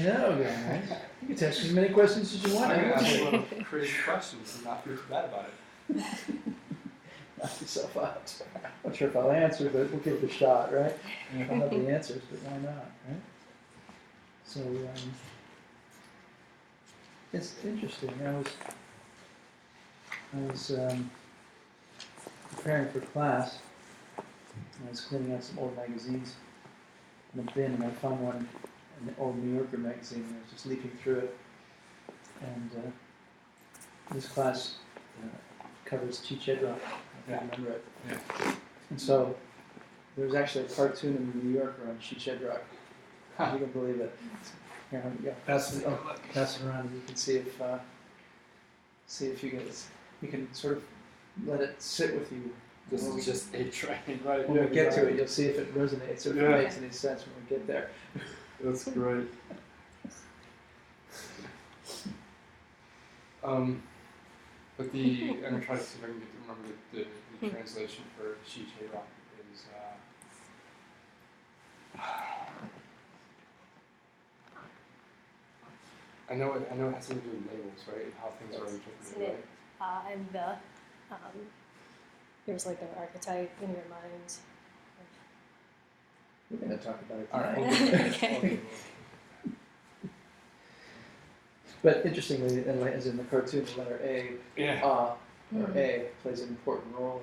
No, very nice. You can ask as many questions as you want. I'm going to ask a little crazy questions and not feel too bad about it. Knock yourself out. I'm not sure if I'll answer, but we'll give it a shot, right? I don't have the answers, but why not, right? So, it's interesting. I was preparing for class, and I was cleaning out some old magazines in a bin, and I found one, an old New Yorker magazine, and I was just leafing through it. And this class covers Cheech Rock. I remember it. Yeah. And so there was actually a cartoon in the New Yorker on Cheech Rock. You can believe it. Here, let me go. Pass it around, and you can see if you can sort of let it sit with you. This is just a train, right? When we get to it, you'll see if it resonates or if it makes any sense when we get there. That's great. But I'm gonna try to see if I can get to remember the translation for Cheech Rock is. I know it has something to do with labels, right? And how things are interpreted, right? And there's like an archetype in your mind. We're going to talk about it All tonight. right. Okay. But interestingly, as in the cartoon, the letter A, or A, plays an important role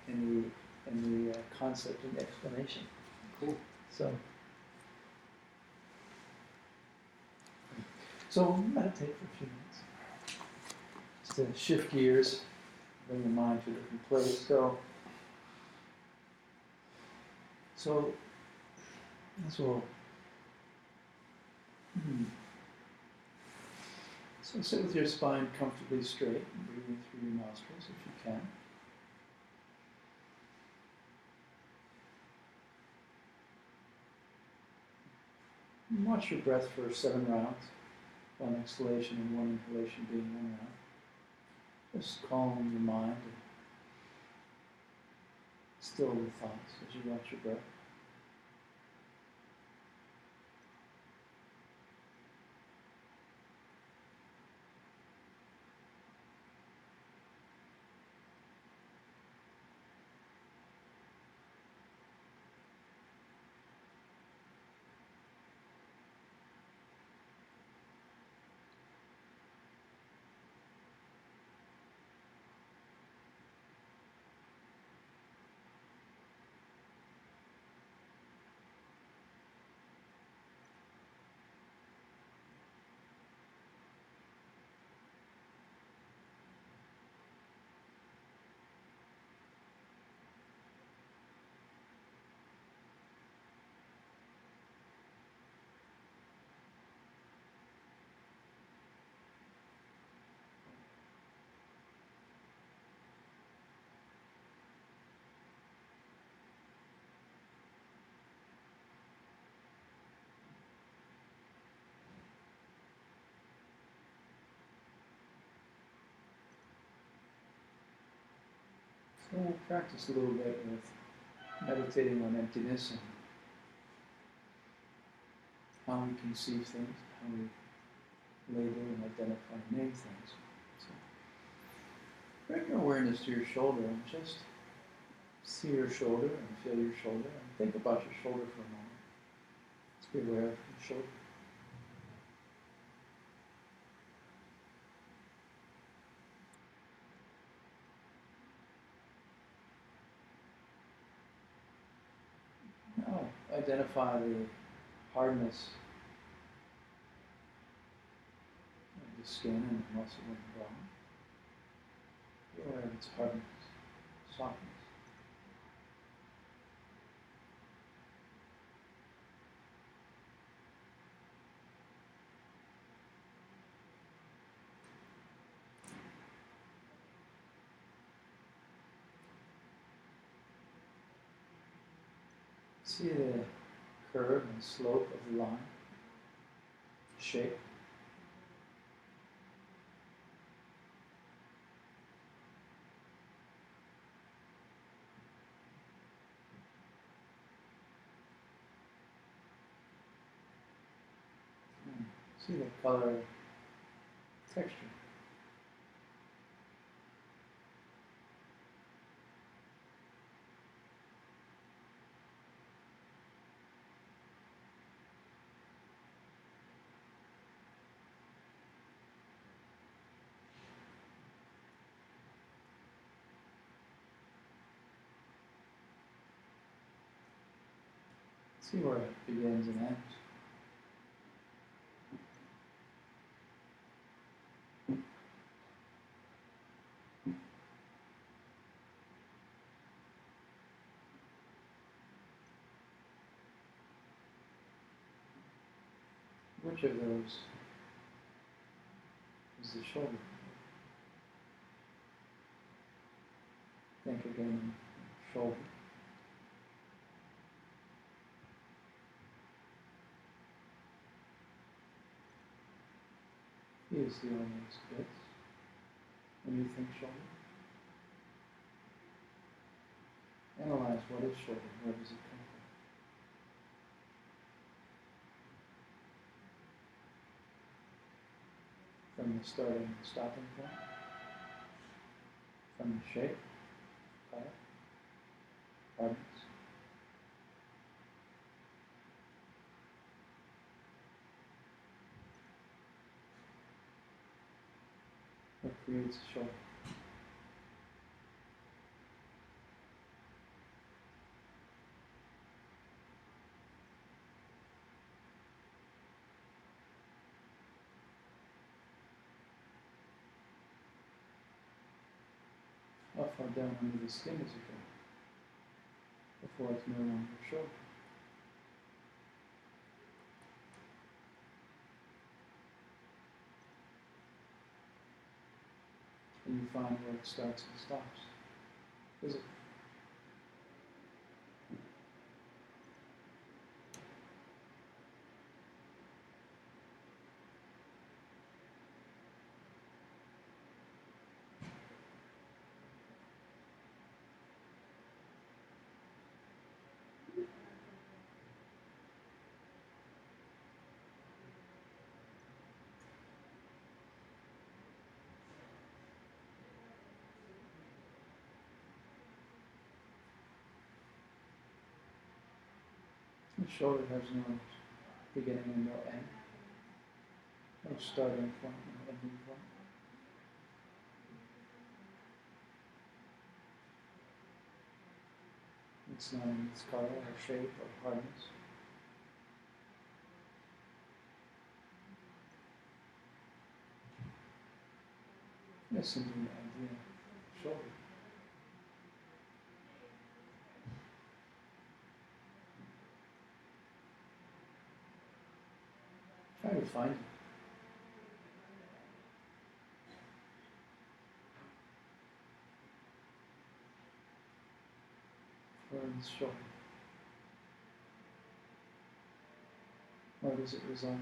in the concept and the explanation. Cool. So we'll meditate for a few minutes. Just to shift gears, bring the mind to a different place. So as well. So sit with your spine comfortably straight and breathing through your nostrils if you can. And watch your breath for 7 rounds. One exhalation and one inhalation being 1 round. Just calm your mind and still the thoughts as you watch your breath. So we'll practice a little bit with meditating on emptiness and how we conceive things, how we label and identify and name things. So bring your awareness to your shoulder and just see your shoulder and feel your shoulder and think about your shoulder for a moment. Just be aware of your shoulder. Now identify the hardness of the skin and the muscle and the bone. Be aware of its hardness, softness. See the curve and slope of the line, shape. See the color, texture. See where it begins and ends. Which of those is the shoulder? Think again, shoulder. Is the almost bits when you think shoulder. Analyze what is shoulder, where does it come from? From the starting and stopping point? From the shape, color, hardness. What creates a shoulder? How far down under the skin does it go before it's no longer a shoulder? And you find where it starts and stops. Is it? The shoulder has no beginning and no end. No starting point, no ending point. It's not in its color or shape or hardness. Listen to the idea of shoulder. Try to find it. Where is shoulder? Where does it reside?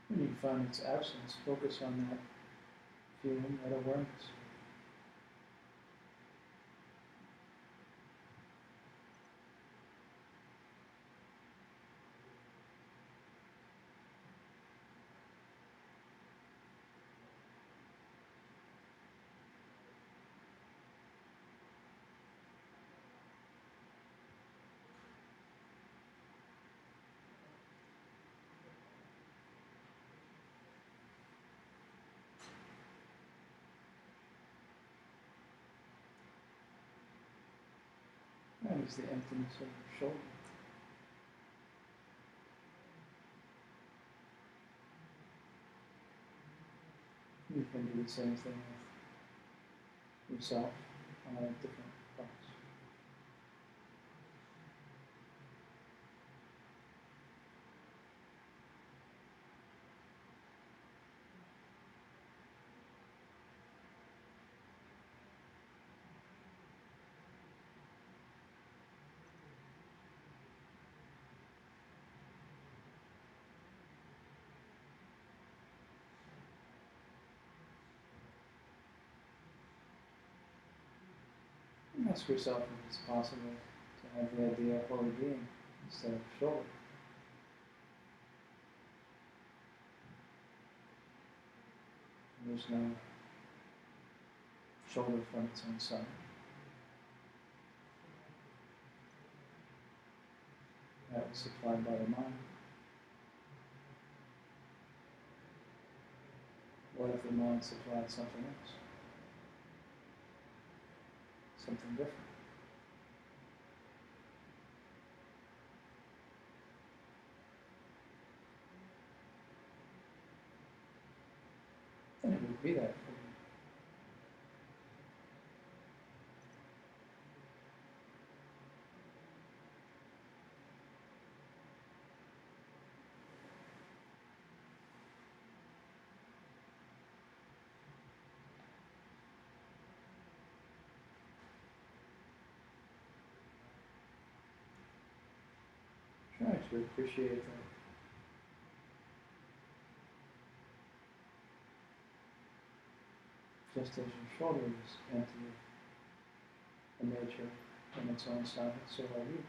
When you find its absence, focus on that feeling, that awareness. That is the emptiness of your shoulder. You can do the same thing with yourself on different parts. And ask yourself if it's possible to have the idea of holy being instead of shoulder. There's no shoulder from its own side. That was supplied by the mind. What if the mind supplied something else? Something different? And it would be that for you. Try to appreciate that. Just as your shoulder is empty of nature in its own side, so are you.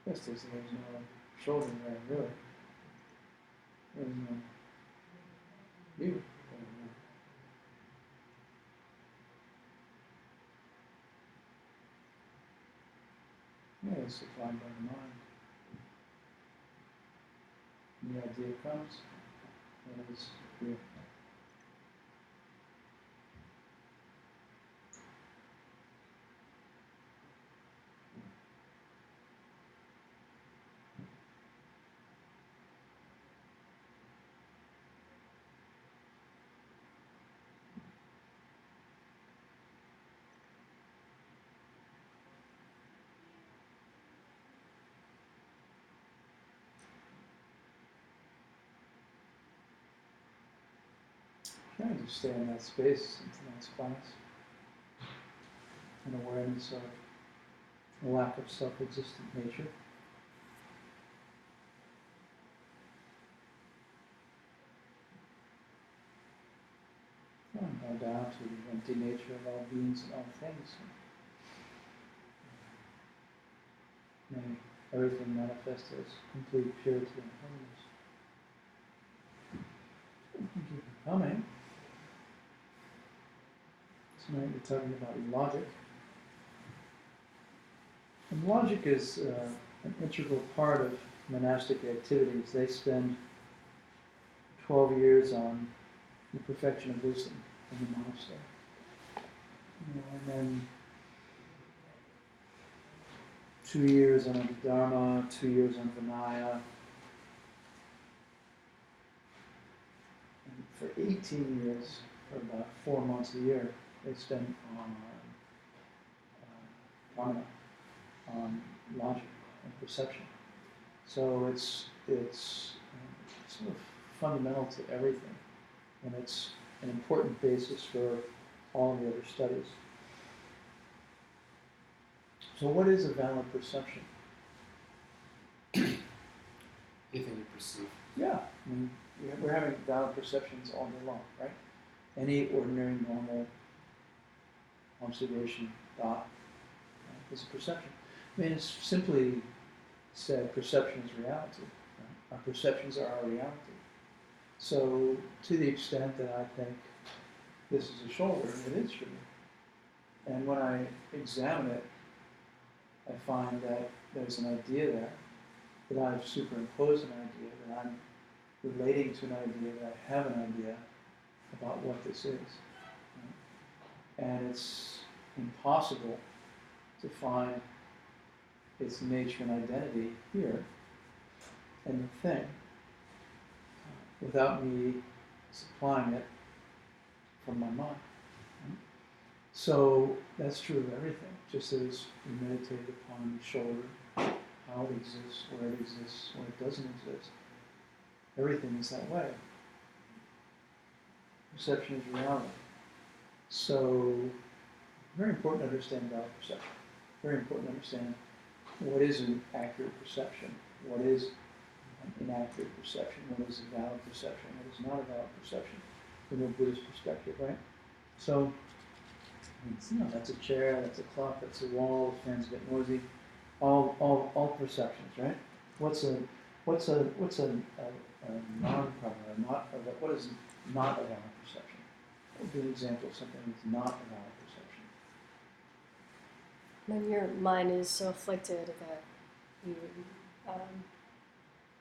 Just as there's no shoulder there, really. There's no you there. Yeah, it's supplied by the mind. When the idea comes, then it's you. Trying to stay in that space in tonight's class. An awareness of the lack of self-existent nature. And bow down to the empty nature of all beings and all things. May everything manifest as complete purity and holiness. Thank you for coming. Tonight we're talking about logic. And logic is an integral part of monastic activities. They spend 12 years on the perfection of wisdom in the monastery. And then 2 years on Abhidharma, 2 years on Vinaya. And for 18 years, or about 4 months a year, they spend on pramana, on logic and perception. So it's sort of fundamental to everything, and it's an important basis for all the other studies. So what is a valid perception? Anything you perceive. Yeah, I mean, we're having valid perceptions all day long, right? Any ordinary, normal observation, thought, is a perception. I mean, it's simply said, perception is reality. Right? Our perceptions are our reality. So, to the extent that I think this is a shoulder, it is for me. And when I examine it, I find that there's an idea there, that I've superimposed an idea, that I'm relating to an idea, that I have an idea about what this is. Right? And it's impossible to find its nature and identity here in the thing without me supplying it from my mind. Right? So that's true of everything, just as we meditate upon the shoulder, how it exists, where it doesn't exist. Everything is that way. Perception is reality. So, very important to understand valid perception. Very important to understand what is an accurate perception, what is an inaccurate perception, what is a valid perception, what is not a valid perception from a Buddhist perspective, right? So, that's a chair, that's a clock, that's a wall, the fans get noisy, all perceptions, right? What's a non-problem, what is not a valid perception? What would be an example of something that's not a valid perception? When your mind is so afflicted that you,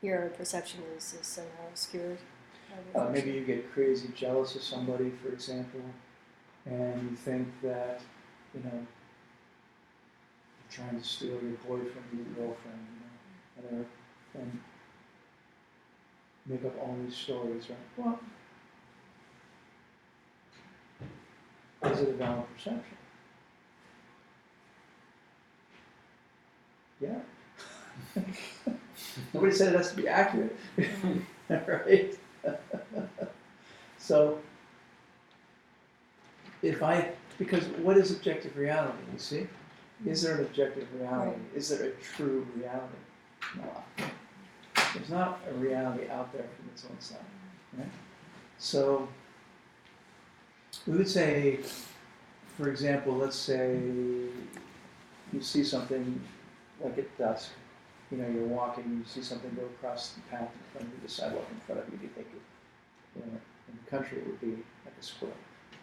your perception is somehow obscured. Maybe you get crazy jealous of somebody, for example, and you think that, they're trying to steal your boyfriend or your girlfriend, and make up all these stories, right? Well, is it a valid perception? Yeah. Nobody said it has to be accurate, right? So, because what is objective reality, you see? Is there an objective reality? Right. Is there a true reality? No. There's not a reality out there from its own side, right? So, we would say, for example, let's say you see something like at dusk, you're walking, you see something go across the path in front of you, the sidewalk in front of you, you think, in the country it would be like a squirrel,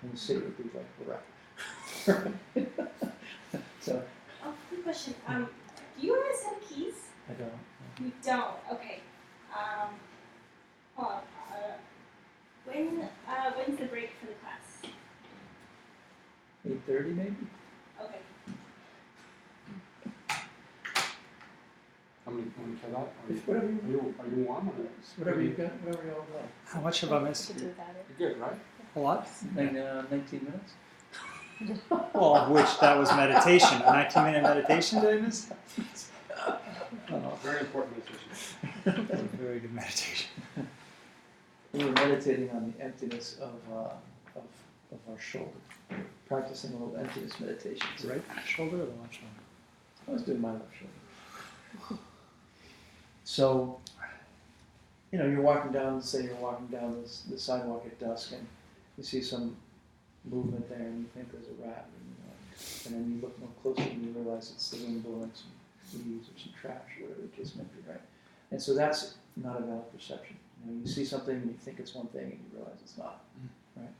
in the city it would be like a rat. So. Oh, quick question. Do you guys have keys? I don't. You don't. Okay. Hold on. When's the break for the class? 8:30 maybe? Okay. How many for that? Whatever you Are you on or? whatever you got, whatever you all like. How much have I missed? To do without it. You're good, right? A lot? 19 minutes? Well, of which that was meditation. A 19-minute meditation did I miss? Very important decision. Very good meditation. We were meditating on the emptiness of our shoulder. Practicing a little emptiness meditation. The right shoulder or the left shoulder? I was doing my left shoulder. So, you're walking down, say you're walking down the sidewalk at dusk and you see some movement there and you think there's a rat, and then you look more closely and you realize it's the wind blowing some leaves or some trash or whatever the case may be, right? And so that's not a valid perception. You see something and you think it's one thing and you realize it's not, right?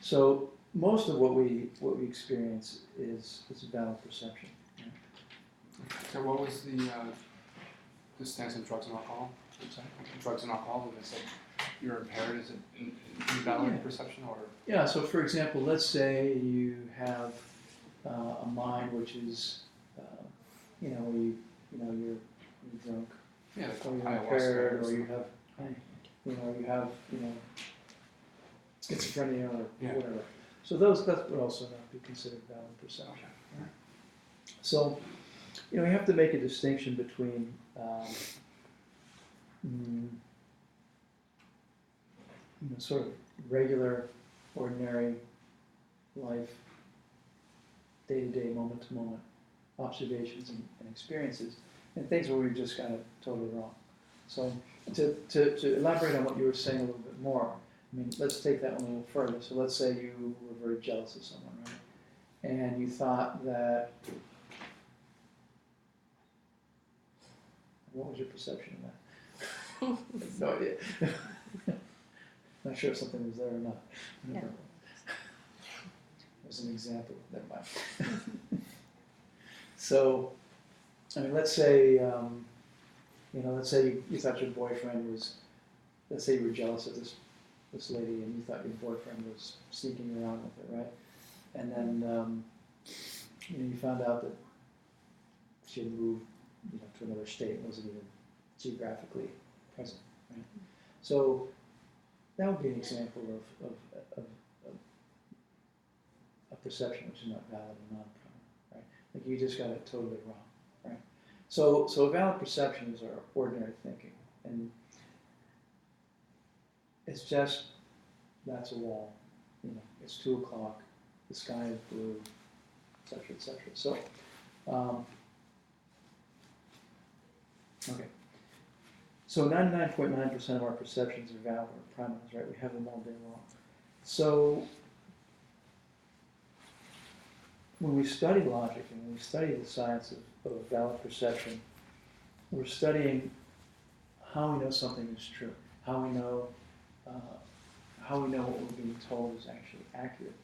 So most of what we experience is a valid perception. Right? So what was the stance on drugs and alcohol? Drugs and alcohol, they said you're impaired. Is it invalid perception or? Yeah. So for example, let's say you have a mind which is, you're drunk, Yeah, like or you're ayahuasca impaired, or or you have, schizophrenia or whatever. So that would also not be considered valid perception. Okay. Right? So, you have to make a distinction between sort of regular, ordinary life, day-to-day, moment-to-moment observations and experiences, and things where we've just got it totally wrong. So to elaborate on what you were saying a little bit more, let's take that one a little further. So let's say you were very jealous of someone, right? And you thought that, what was your perception of that? I have no idea. Not sure if something was there or not. Yeah. As an example, never mind. So, let's say, let's say you thought your boyfriend was, let's say you were jealous of this this lady, and you thought your boyfriend was sneaking around with her, right? And then you found out that she had moved, to another state and wasn't even geographically present, right? So that would be an example of a perception which is not valid and non-prominent, right? Like you just got it totally wrong, right? So a valid perception is our ordinary thinking, and it's just that's a wall, it's 2 o'clock, the sky is blue, etc., etc. So, okay. So 99.9% of our perceptions are valid or prominent, right? We have them all day long. So when we study logic and when we study the science of valid perception, we're studying how we know something is true, how we know what we're being told is actually accurate,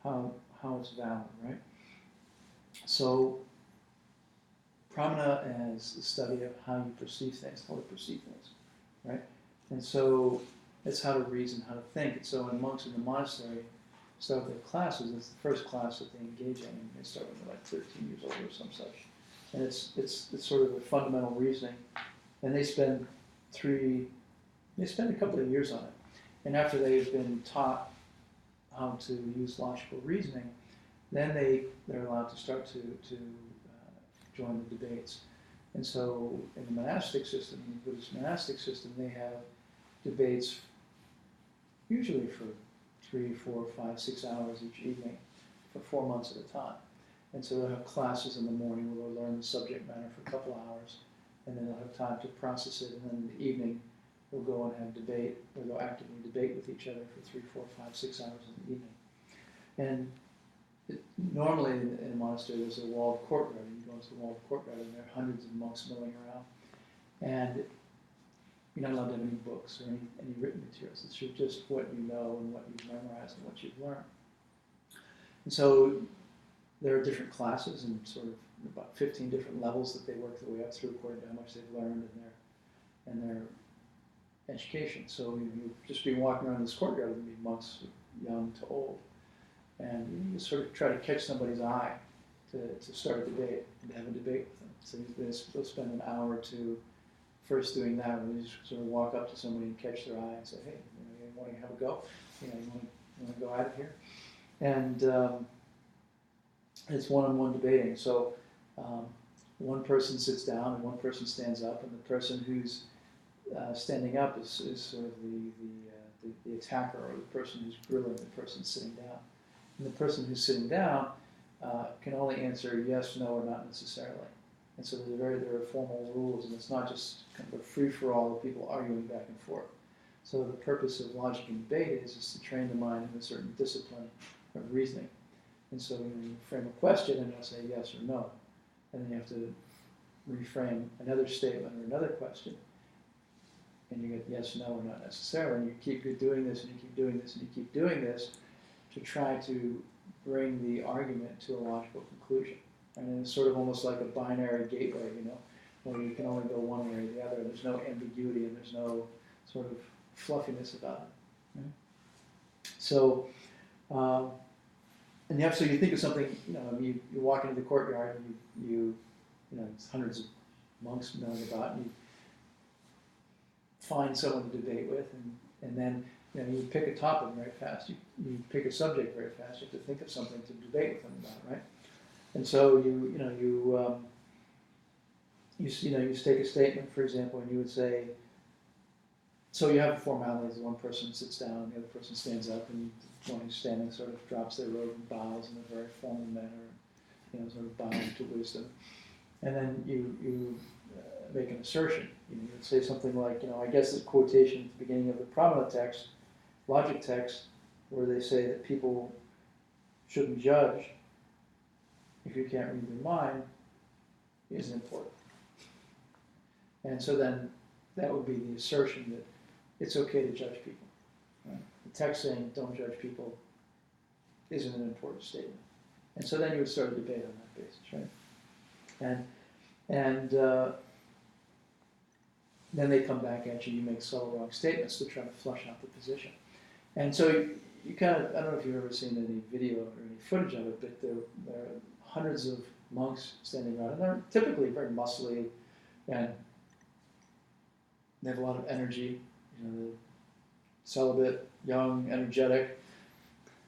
how it's valid, right? So pramana is the study of how you perceive things, how we perceive things, right? And so it's how to reason, how to think. And so when monks in the monastery start their classes, it's the first class that they engage in, and they start when they're like 13 years old or some such. And it's sort of a fundamental reasoning. And they spend a couple of years on it. And after they've been taught how to use logical reasoning, then they're allowed to start to join the debates. And so in the monastic system, in the Buddhist monastic system, they have debates usually for 3, 4, 5, 6 hours each evening for 4 months at a time. And so they'll have classes in the morning where they'll learn the subject matter for a couple of hours, and then they'll have time to process it, and then in the evening they'll go and have debate, or they'll actively debate with each other for 3, 4, 5, 6 hours in the evening. And normally in a monastery there's a walled courtyard, and you go into the walled courtyard and there are hundreds of monks milling around. And you're not allowed to have any books or any written materials. It's just what you know and what you've memorized and what you've learned. And so there are different classes and sort of about 15 different levels that they work their way up through according to how much they've learned in their education. So you'd just be walking around this courtyard and be monks young to old. And you sort of try to catch somebody's eye to start a debate and to have a debate with them. So they'll spend an hour or two first doing that, where you just sort of walk up to somebody and catch their eye and say, hey, you want to have a go? You want to go at it here? And it's one-on-one debating. So one person sits down and one person stands up, and the person who's standing up is sort of the attacker, or the person who's grilling the person sitting down. And the person who's sitting down can only answer yes, no, or not necessarily. And so there are formal rules, and it's not just kind of a free-for-all of people arguing back and forth. So the purpose of logic and debate is to train the mind in a certain discipline of reasoning. And so you frame a question, and you'll say yes or no. And then you have to reframe another statement or another question. And you get yes, no, or not necessarily. And you keep doing this, and you keep doing this, and you keep doing this to try to bring the argument to a logical conclusion. And it's sort of almost like a binary gateway, where you can only go one way or the other. There's no ambiguity, and there's no sort of fluffiness about it. Right? So, and so you think of something, you walk into the courtyard, and it's hundreds of monks milling about, and you find someone to debate with, and then you pick a topic very fast. You pick a subject very fast. You have to think of something to debate with them about, right? And so you take a statement, for example, and you would say, so you have a formality. One person sits down, and the other person stands up, and the one who's standing sort of drops their robe and bows in a very formal manner, sort of bowing to wisdom. And then you make an assertion. You would say something like, I guess this quotation at the beginning of the Pramana text, logic text, where they say that people shouldn't judge if you can't read their mind, isn't important. And so then that would be the assertion that it's okay to judge people. Right? The text saying don't judge people isn't an important statement. And so then you would start a debate on that basis, right? And then they come back at you, you make subtle wrong statements to try to flush out the position. And so you kind of, I don't know if you've ever seen any video or any footage of it, but there are hundreds of monks standing around, and they're typically very muscly, and they have a lot of energy, they're celibate, young, energetic,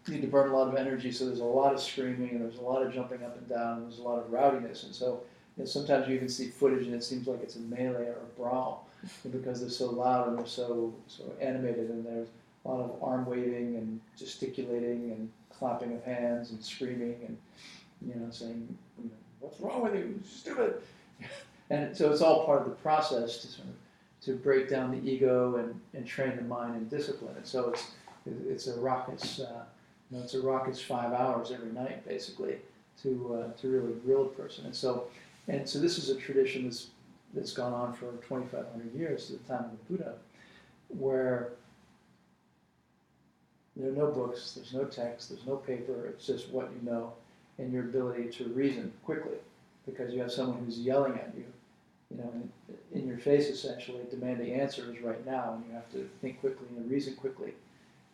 need to burn a lot of energy, so there's a lot of screaming, and there's a lot of jumping up and down, and there's a lot of rowdiness, and so sometimes you even see footage and it seems like it's a melee or a brawl, because they're so loud and they're so animated, and there's a lot of arm waving and gesticulating and clapping of hands and screaming and saying, what's wrong with you, stupid? And so it's all part of the process to break down the ego and train the mind in discipline. And so it's a raucous it's a raucous 5 hours every night basically to really grill a person. And so this is a tradition that's gone on for 2,500 years, to the time of the Buddha, where there are no books, there's no text, there's no paper, it's just what you know and your ability to reason quickly, because you have someone who's yelling at you, in your face essentially, demanding answers right now, and you have to think quickly and reason quickly.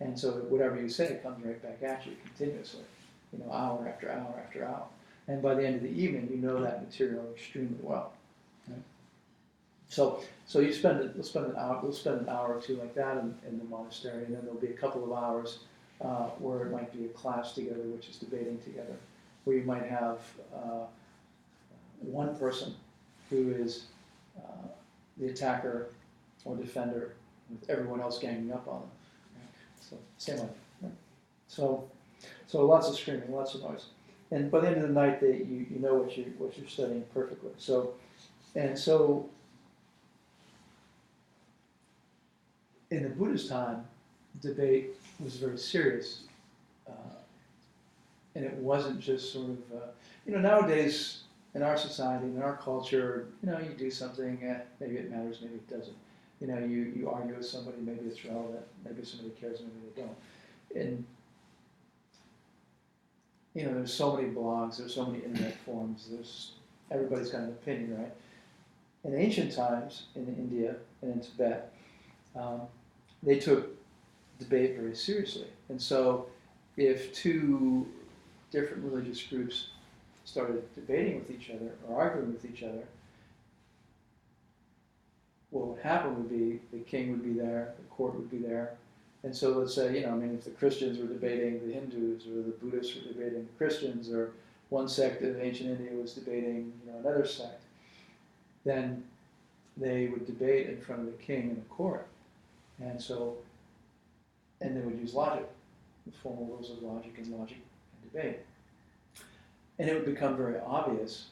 And so whatever you say comes right back at you continuously, hour after hour after hour. And by the end of the evening, you know that material extremely well. Right? So we'll spend an hour or two like that in the monastery, and then there'll be a couple of hours where it might be a class together, which is debating together, where you might have one person who is the attacker or defender, with everyone else ganging up on them. Right? So same idea. Right? So lots of screaming, lots of noise, and by the end of the night, you know what you're studying perfectly. So in the Buddha's time, debate was very serious, and it wasn't just sort of nowadays. In our society, in our culture, you do something, maybe it matters, maybe it doesn't. You argue with somebody, maybe it's relevant, maybe somebody cares, maybe they don't. And there's so many blogs, there's so many internet forums, everybody's got an opinion, right? In ancient times, in India and in Tibet, they took debate very seriously. And so if two different religious groups started debating with each other or arguing with each other, what would happen would be the king would be there, the court would be there. And so let's say, if the Christians were debating the Hindus, or the Buddhists were debating the Christians, or one sect of ancient India was debating another sect, then they would debate in front of the king in the court. And they would use logic, the formal rules of logic and debate. And it would become very obvious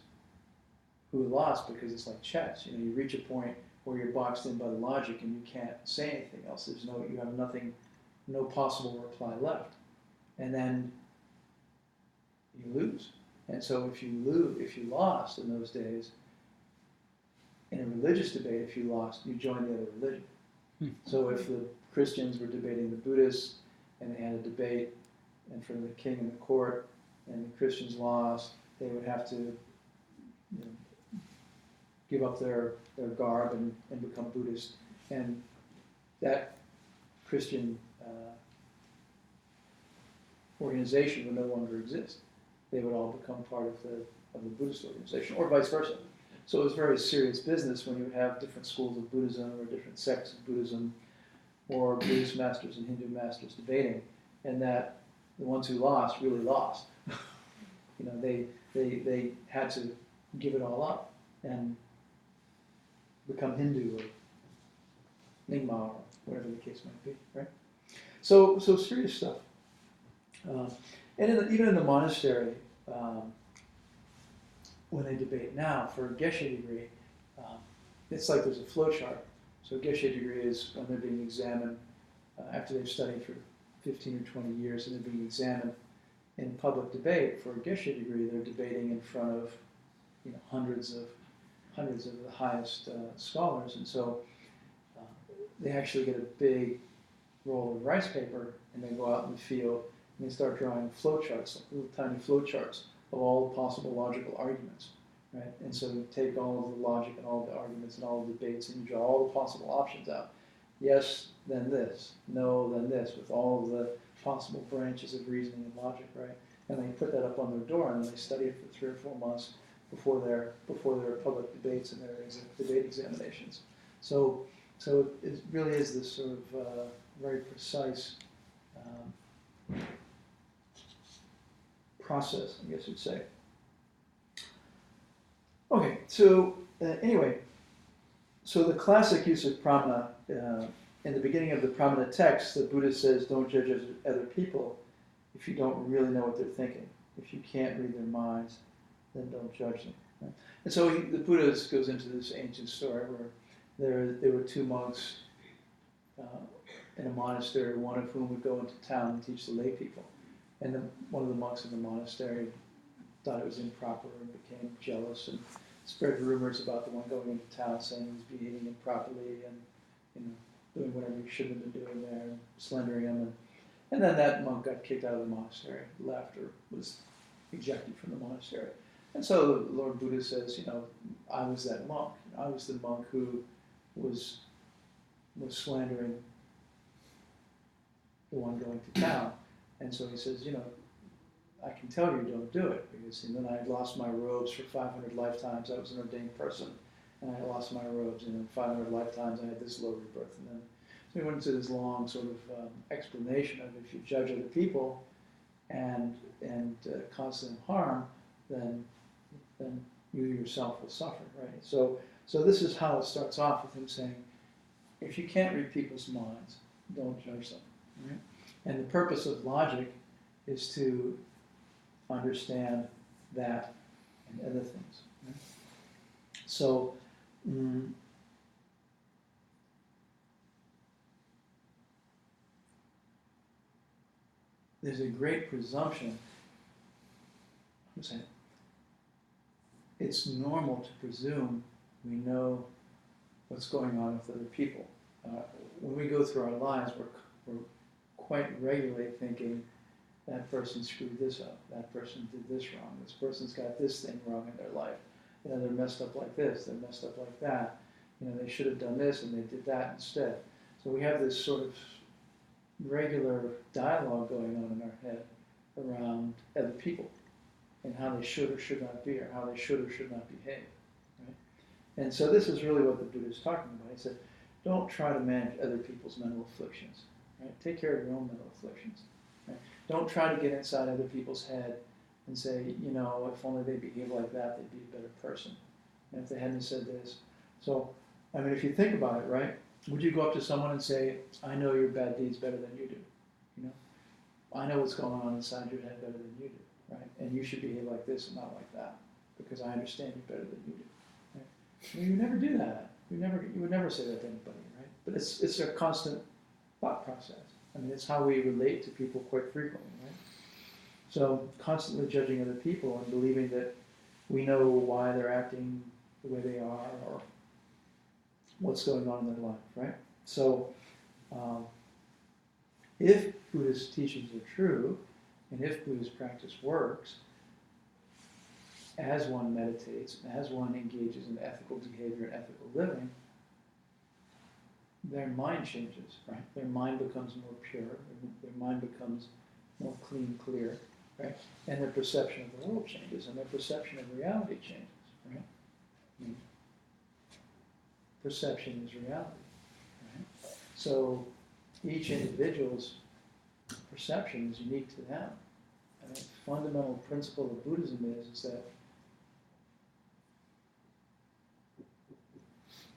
who lost, because it's like chess. You reach a point where you're boxed in by the logic and you can't say anything else. You have no possible reply left. And then you lose. And so if you lost in those days, in a religious debate, if you lost, you joined the other religion. So if the Christians were debating the Buddhists, and they had a debate in front of the king in the court, and the Christians lost, they would have to give up their garb and become Buddhist. And that Christian organization would no longer exist. They would all become part of the Buddhist organization, or vice versa. So it was very serious business when you would have different schools of Buddhism or different sects of Buddhism, or Buddhist masters and Hindu masters debating, and that the ones who lost really lost. They had to give it all up and become Hindu or Nyingma or whatever the case might be, right? So serious stuff. And even in the monastery, when they debate now for a Geshe degree, it's like there's a flow chart. So a Geshe degree is when they're being examined after they've studied for 15 or 20 years, and they're being examined in public debate. For a Geshe degree, they're debating in front of hundreds of the highest scholars, and so they actually get a big roll of rice paper, and they go out in the field and they start drawing flow charts, like little tiny flow charts of all the possible logical arguments, right? And so you take all of the logic and all of the arguments and all of the debates, and you draw all the possible options out. Yes, then this, no, then this, with all of the possible branches of reasoning and logic, right? And they put that up on their door, and then they study it for 3 or 4 months before their public debates and their debate examinations. So it really is this sort of very precise process, I guess you'd say. Okay, so anyway, so the classic use of pramana, in the beginning of the pramana text, the Buddha says, don't judge other people if you don't really know what they're thinking. If you can't read their minds, then don't judge them. Right? And so the Buddha goes into this ancient story where there were 2 monks in a monastery, one of whom would go into town and teach the lay people. And one of the monks in the monastery thought it was improper and became jealous and spread rumors about the one going into town, saying he was behaving improperly and doing whatever he shouldn't have been doing there, and slandering him. And then that monk got kicked out of the monastery, left, or was ejected from the monastery. And so the Lord Buddha says, I was that monk. I was the monk who was slandering the one going to town. And so he says, I can tell you don't do it, because then I lost my robes for 500 lifetimes. I was an ordained person, and I lost my robes, and in 500 lifetimes I had this low rebirth. And then so he went into this long sort of explanation of if you judge other people and cause them harm, then you yourself will suffer, right? So this is how it starts off with him saying, if you can't read people's minds, don't judge them, right? And the purpose of logic is to understand that and other things. Right? So, there's a great presumption. I'm saying it's normal to presume we know what's going on with other people. When we go through our lives, we're quite regularly thinking, that person screwed this up, that person did this wrong, this person's got this thing wrong in their life. They're messed up like this, they're messed up like that. They should have done this and they did that instead. So we have this sort of regular dialogue going on in our head around other people and how they should or should not be, or how they should or should not behave. Right? And so this is really what the Buddha is talking about. He said, don't try to manage other people's mental afflictions. Right? Take care of your own mental afflictions. Right? Don't try to get inside other people's head and say, if only they behave like that, they'd be a better person. And if they hadn't said this. So, if you think about it, right? Would you go up to someone and say, I know your bad deeds better than you do? I know what's going on inside your head better than you do, right? And you should behave like this and not like that, because I understand you better than you do. Right? You never do that. You would never say that to anybody, right? But it's a constant thought process. It's how we relate to people quite frequently, right? So constantly judging other people and believing that we know why they're acting the way they are or what's going on in their life, right? So if Buddhist teachings are true, and if Buddhist practice works, as one meditates, as one engages in ethical behavior and ethical living, their mind changes, right? Their mind becomes more pure, their mind becomes more clean, clear, right? And their perception of the world changes, and their perception of reality changes, right? Perception is reality, right? So each individual's perception is unique to them. And the fundamental principle of Buddhism is that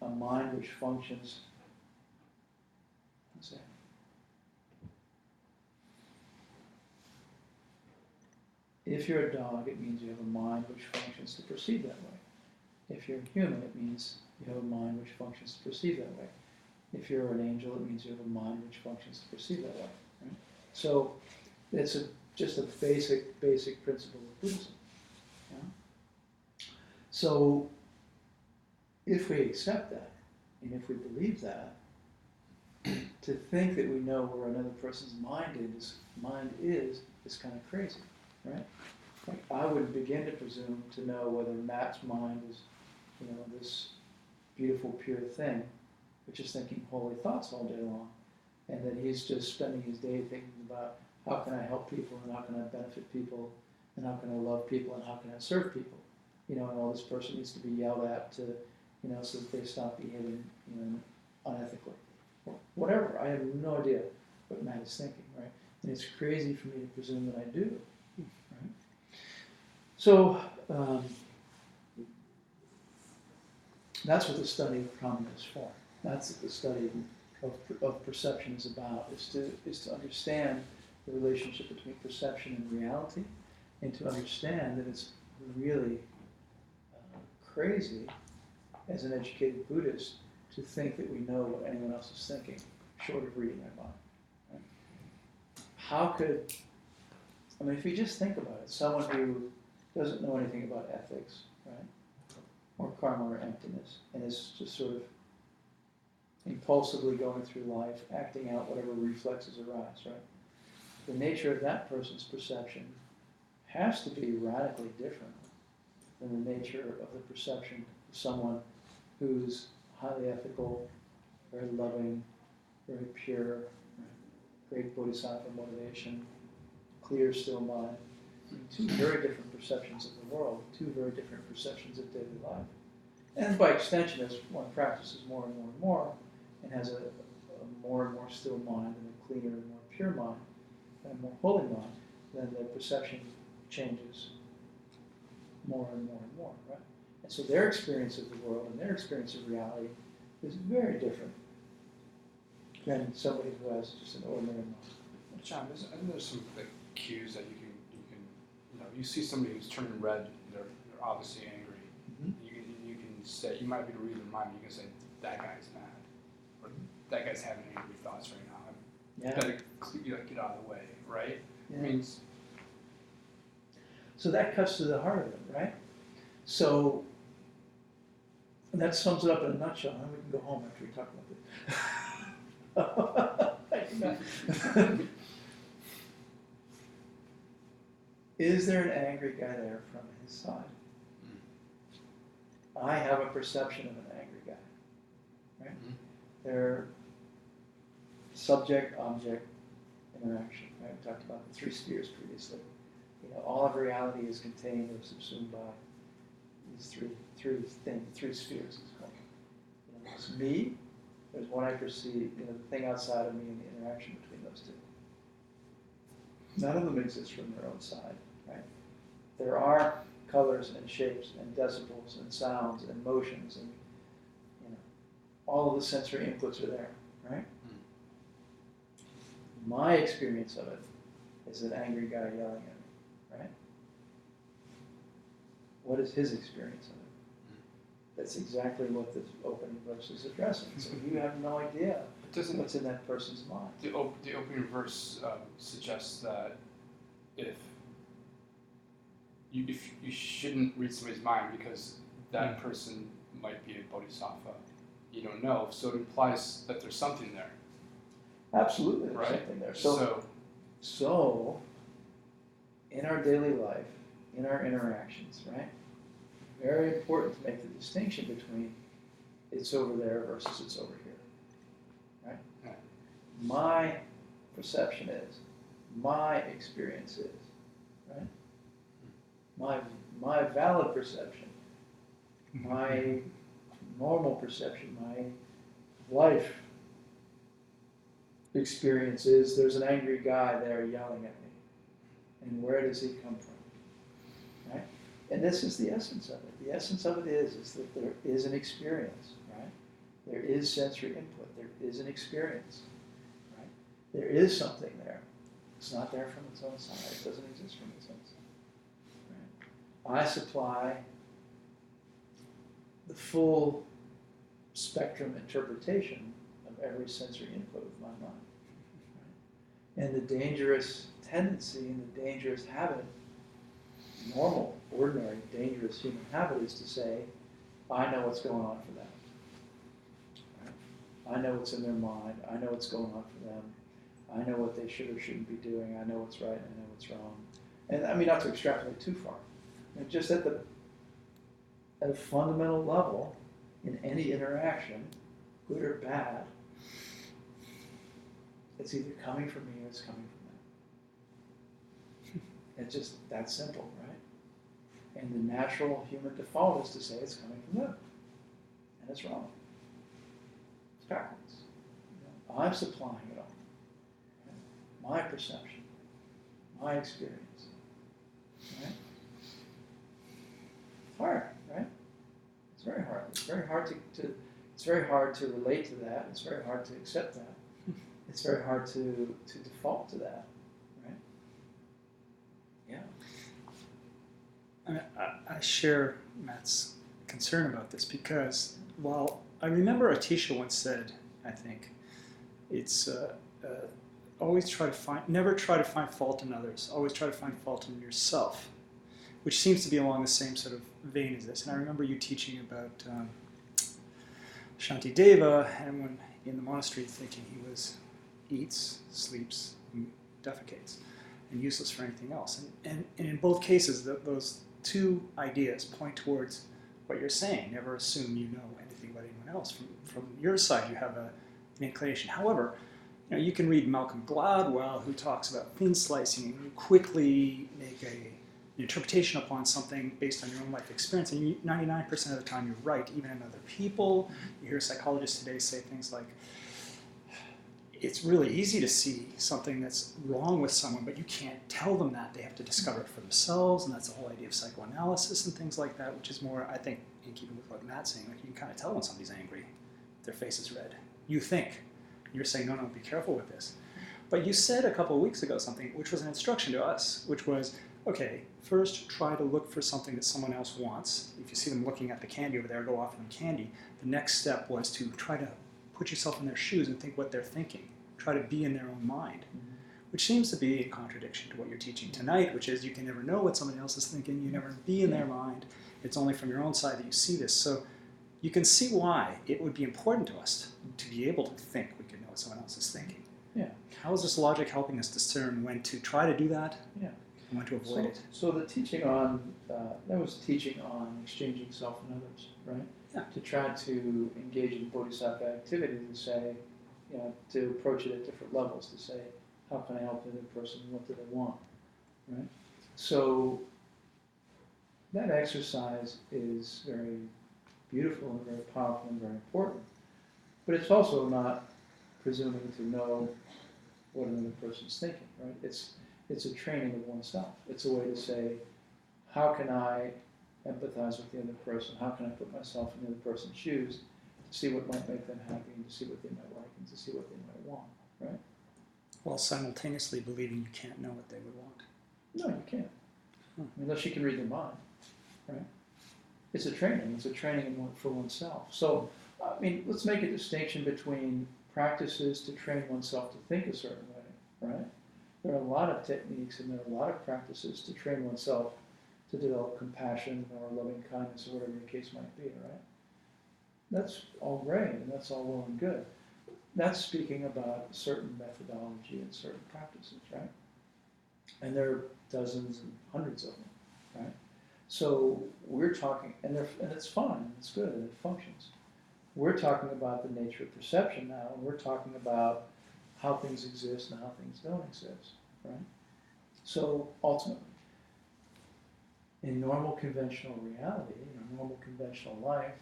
a mind which functions, if you're a dog, it means you have a mind which functions to perceive that way. If you're a human, it means you have a mind which functions to perceive that way. If you're an angel, it means you have a mind which functions to perceive that way. Right? So it's just a basic principle of Buddhism. Yeah? So if we accept that, and if we believe that, to think that we know where another person's mind is kind of crazy, right? Like I would begin to presume to know whether Matt's mind is, this beautiful, pure thing, which is thinking holy thoughts all day long. and that he's just spending his day thinking about how can I help people, and how can I benefit people, and how can I love people, and how can I serve people, and all this person needs to be yelled at to, so that they stop behaving, unethically, or whatever. I have no idea what Matt is thinking, right? And it's crazy for me to presume that I do, right? So that's what the study of trauma is for. That's what the study of perception is about, is to understand the relationship between perception and reality, and to understand that it's really crazy, as an educated Buddhist, to think that we know what anyone else is thinking, short of reading their mind. Right? How could, if you just think about it, someone who doesn't know anything about ethics, right, or karma or emptiness, and is just sort of impulsively going through life, acting out whatever reflexes arise, right? The nature of that person's perception has to be radically different than the nature of the perception of someone who's highly ethical, very loving, very pure, great bodhisattva motivation, clear, still mind. Two very different perceptions of the world, two very different perceptions of daily life. And by extension, as one practices more and more and more, and has a more and more still mind, and a cleaner and more pure mind, and a more holy mind, then the perception changes more and more and more, right? And so their experience of the world and their experience of reality is very different than somebody who has just an ordinary mind. John, there's some cues that you can you see somebody who's turning red, they're obviously angry. Mm-hmm. You can say, you might be able to read their mind. You can say, that guy's mad, or that guy's having angry thoughts right now. Yeah. Better get out of the way, right? Yeah. It means. So that cuts to the heart of it, right? So that sums it up in a nutshell, and we can go home after we talk about this. Is there an angry guy there from his side? I have a perception of an angry guy, right? Mm-hmm. They're subject-object interaction, right? We talked about the three spheres previously. All of reality is contained or subsumed by these three spheres. It's called. It's me. There's what I perceive. The thing outside of me, and the interaction between those two. None of them exist from their own side, right? There are colors and shapes and decibels and sounds and motions, and all of the sensory inputs are there, right? My experience of it is an angry guy yelling at me, right? What is his experience of it? That's exactly what this opening verse is addressing. So you have no idea what's in that person's mind. The opening verse suggests that if you shouldn't read somebody's mind because that person might be a bodhisattva, you don't know. So it implies that there's something there. Absolutely, there's right? something there. So, in our daily life, in our interactions, right? Very important to make the distinction between it's over there versus it's over here, right? Yeah. My perception is, my experience is, right? My valid perception, my normal perception, my life experience is there's an angry guy there yelling at me. And where does he come from? Right? And this is the essence of it. The essence of it is that there is an experience, right? There is sensory input. There is an experience, right? There is something there. It's not there from its own side. It doesn't exist from its own side. Right? I supply the full spectrum interpretation of every sensory input of my mind. Right? And the dangerous tendency and the dangerous habit, normal, ordinary, dangerous human habit is to say, I know what's going on for them. Right? I know what's in their mind. I know what's going on for them. I know what they should or shouldn't be doing. I know what's right and I know what's wrong. And I mean, not to extrapolate too far. Just at a fundamental level, in any interaction, good or bad, It's either coming from me or it's coming from them. It's just that simple, right? And the natural human default is to say it's coming from them. And it's wrong. It's backwards. You know, I'm supplying it all. Right? My perception, my experience. Right? It's hard, right? It's very hard. It's very hard it's very hard to relate to that. It's very hard to accept that. It's very hard to default to that, right? Yeah. I mean, I share Matt's concern about this because while I remember Atisha once said, I think, it's always never try to find fault in others, always try to find fault in yourself, which seems to be along the same sort of vein as this. And I remember you teaching about Shantideva, and when in the monastery thinking he eats, sleeps, and defecates, and useless for anything else. And in both cases, those two ideas point towards what you're saying. Never assume you know anything about anyone else. From your side, you have an inclination. However, you can read Malcolm Gladwell, who talks about thin slicing, and you quickly make an interpretation upon something based on your own life experience, and 99% of the time you're right, even in other people. You hear psychologists today say things like, it's really easy to see something that's wrong with someone, but you can't tell them that. They have to discover it for themselves, and that's the whole idea of psychoanalysis and things like that, which is more, I think, in keeping with what Matt's saying, like you can kind of tell when somebody's angry, their face is red. You think. You're saying, no, be careful with this. But you said a couple of weeks ago something which was an instruction to us, which was, okay, first try to look for something that someone else wants. If you see them looking at the candy over there, go offer them candy. The next step was to try to put yourself in their shoes and think what they're thinking. Try to be in their own mind, which seems to be in contradiction to what you're teaching tonight, which is you can never know what somebody else is thinking. You never be in their mind. It's only from your own side that you see this. So you can see why it would be important to us to be able to think we can know what someone else is thinking. Yeah. How is this logic helping us discern when to try to do that Yeah. and when to avoid it? So the teaching on, that was teaching on exchanging self and others, right? Yeah. To try to engage in bodhisattva activity to say, to approach it at different levels, to say, how can I help the other person, what do they want, right? So that exercise is very beautiful and very powerful and very important, but it's also not presuming to know what another person's thinking, right? It's a training of oneself. It's a way to say, how can I empathize with the other person? How can I put myself in the other person's shoes to see what might make them happy and to see what they might like and to see what they might want, right? While simultaneously believing you can't know what they would want. No, you can't. Unless you can read their mind, right? It's a training. It's a training for oneself. So, let's make a distinction between practices to train oneself to think a certain way, right? There are a lot of techniques and there are a lot of practices to train oneself to develop compassion or loving kindness or whatever the case might be, right? That's all great and that's all well and good. That's speaking about certain methodology and certain practices, right? And there are dozens and hundreds of them, right? So we're talking, and it's fun, it's good, and it functions. We're talking about the nature of perception now, and we're talking about how things exist and how things don't exist, right? So ultimately, in normal conventional reality, in a normal conventional life,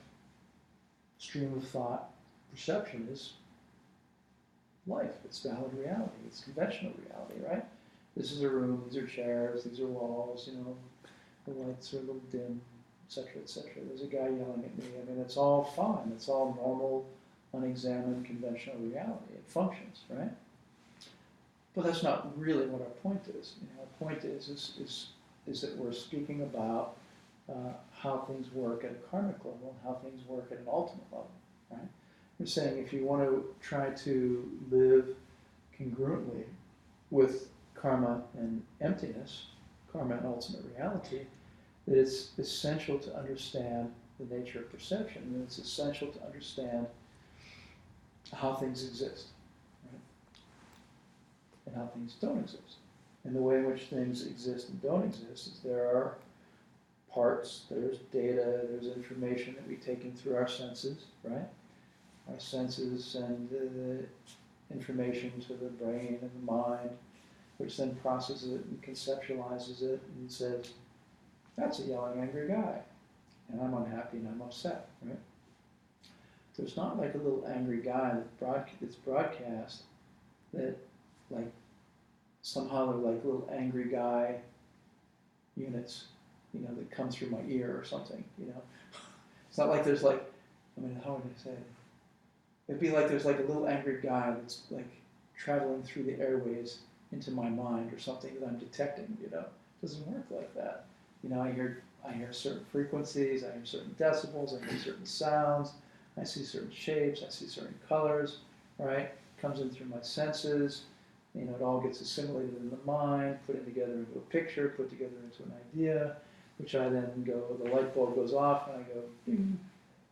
stream of thought, perception is life. It's valid reality. It's conventional reality, right? This is a room, these are chairs, these are walls, the lights are a little dim, etc., etc. There's a guy yelling at me. It's all fine. It's all normal, unexamined, conventional reality. It functions, right? But that's not really what our point is. Our point is that we're speaking about how things work at a karmic level and how things work at an ultimate level, right? We're saying if you want to try to live congruently with karma and emptiness, karma and ultimate reality, that it's essential to understand the nature of perception, and it's essential to understand how things exist, right? And how things don't exist. And the way in which things exist and don't exist is there are parts, there's data, there's information that we take in through our senses, right? Our senses and information to the brain and the mind, which then processes it and conceptualizes it and says, that's a yelling, angry guy, and I'm unhappy and I'm upset, right? There's not like a little angry guy that's broadcast that, like, somehow they're like little angry guy units, that come through my ear or something, It's not like there's like, how would I say it? It'd be like there's like a little angry guy that's like traveling through the airways into my mind or something that I'm detecting, It doesn't work like that. I hear certain frequencies, I hear certain decibels, I hear certain sounds, I see certain shapes, I see certain colors, right? It comes in through my senses, it all gets assimilated in the mind, put it together into a picture, put together into an idea, which I then go, the light bulb goes off and I go, ding,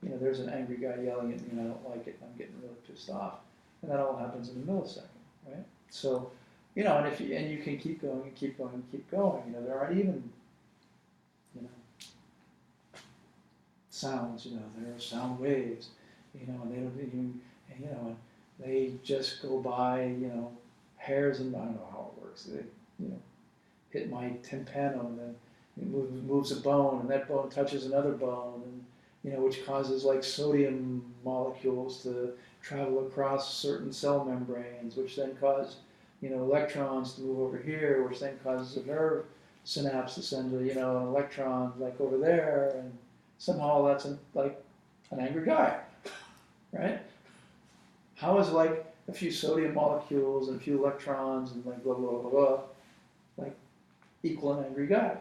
there's an angry guy yelling at me and I don't like it and I'm getting really pissed off. And that all happens in a millisecond, right? So, and you can keep going and keep going and keep going. There aren't even, sounds, there are sound waves, and they don't even, and they just go by, hairs, and I don't know how it works. They, hit my tympanum, and it moves a bone, and that bone touches another bone, and which causes like sodium molecules to travel across certain cell membranes, which then cause, electrons to move over here, which then causes a nerve synapse to send an electron like over there, and somehow that's like an angry guy, right? How is like a few sodium molecules and a few electrons and like blah, blah, blah, blah, like equal an angry guy,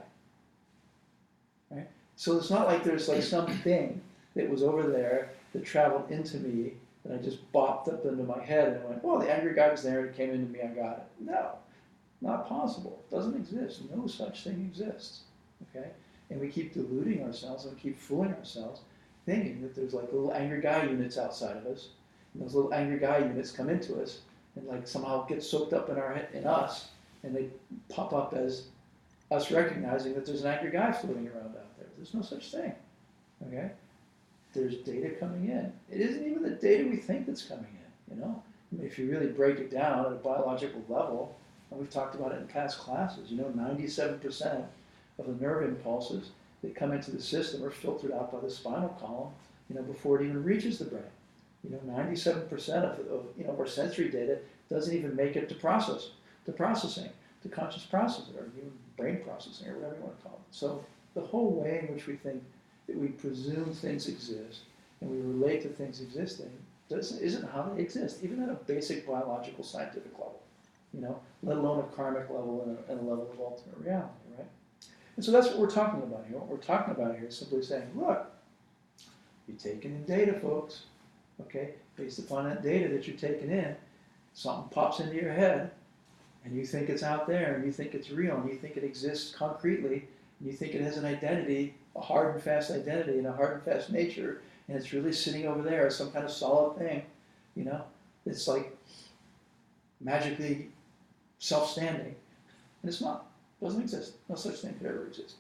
right? So it's not like there's like something that was over there that traveled into me that I just bopped up into my head and I went, well, the angry guy was there and it came into me, I got it. No, not possible. It doesn't exist. No such thing exists, okay? And we keep deluding ourselves and we keep fooling ourselves, thinking that there's like little angry guy units outside of us, and those little angry guy units come into us and like somehow get soaked up in us, and they pop up as us recognizing that there's an angry guy floating around out there. There's no such thing, okay? There's data coming in. It isn't even the data we think that's coming in, if you really break it down at a biological level, and we've talked about it in past classes, 97% of the nerve impulses that come into the system are filtered out by the spinal column, before it even reaches the brain. 97% of our sensory data doesn't even make it to processing, to conscious processing, or even brain processing, or whatever you want to call it. So the whole way in which we think that we presume things exist and we relate to things existing isn't how they exist, even at a basic biological scientific level, let alone a karmic level and a level of ultimate reality, right? And so that's what we're talking about here. What we're talking about here is simply saying, look, you're taking in data, folks, okay? Based upon that data that you're taking in, something pops into your head, and you think it's out there, and you think it's real, and you think it exists concretely, and you think it has an identity, a hard and fast identity, and a hard and fast nature, and it's really sitting over there as some kind of solid thing, it's like magically self-standing, and it's not. It doesn't exist. No such thing could ever exist.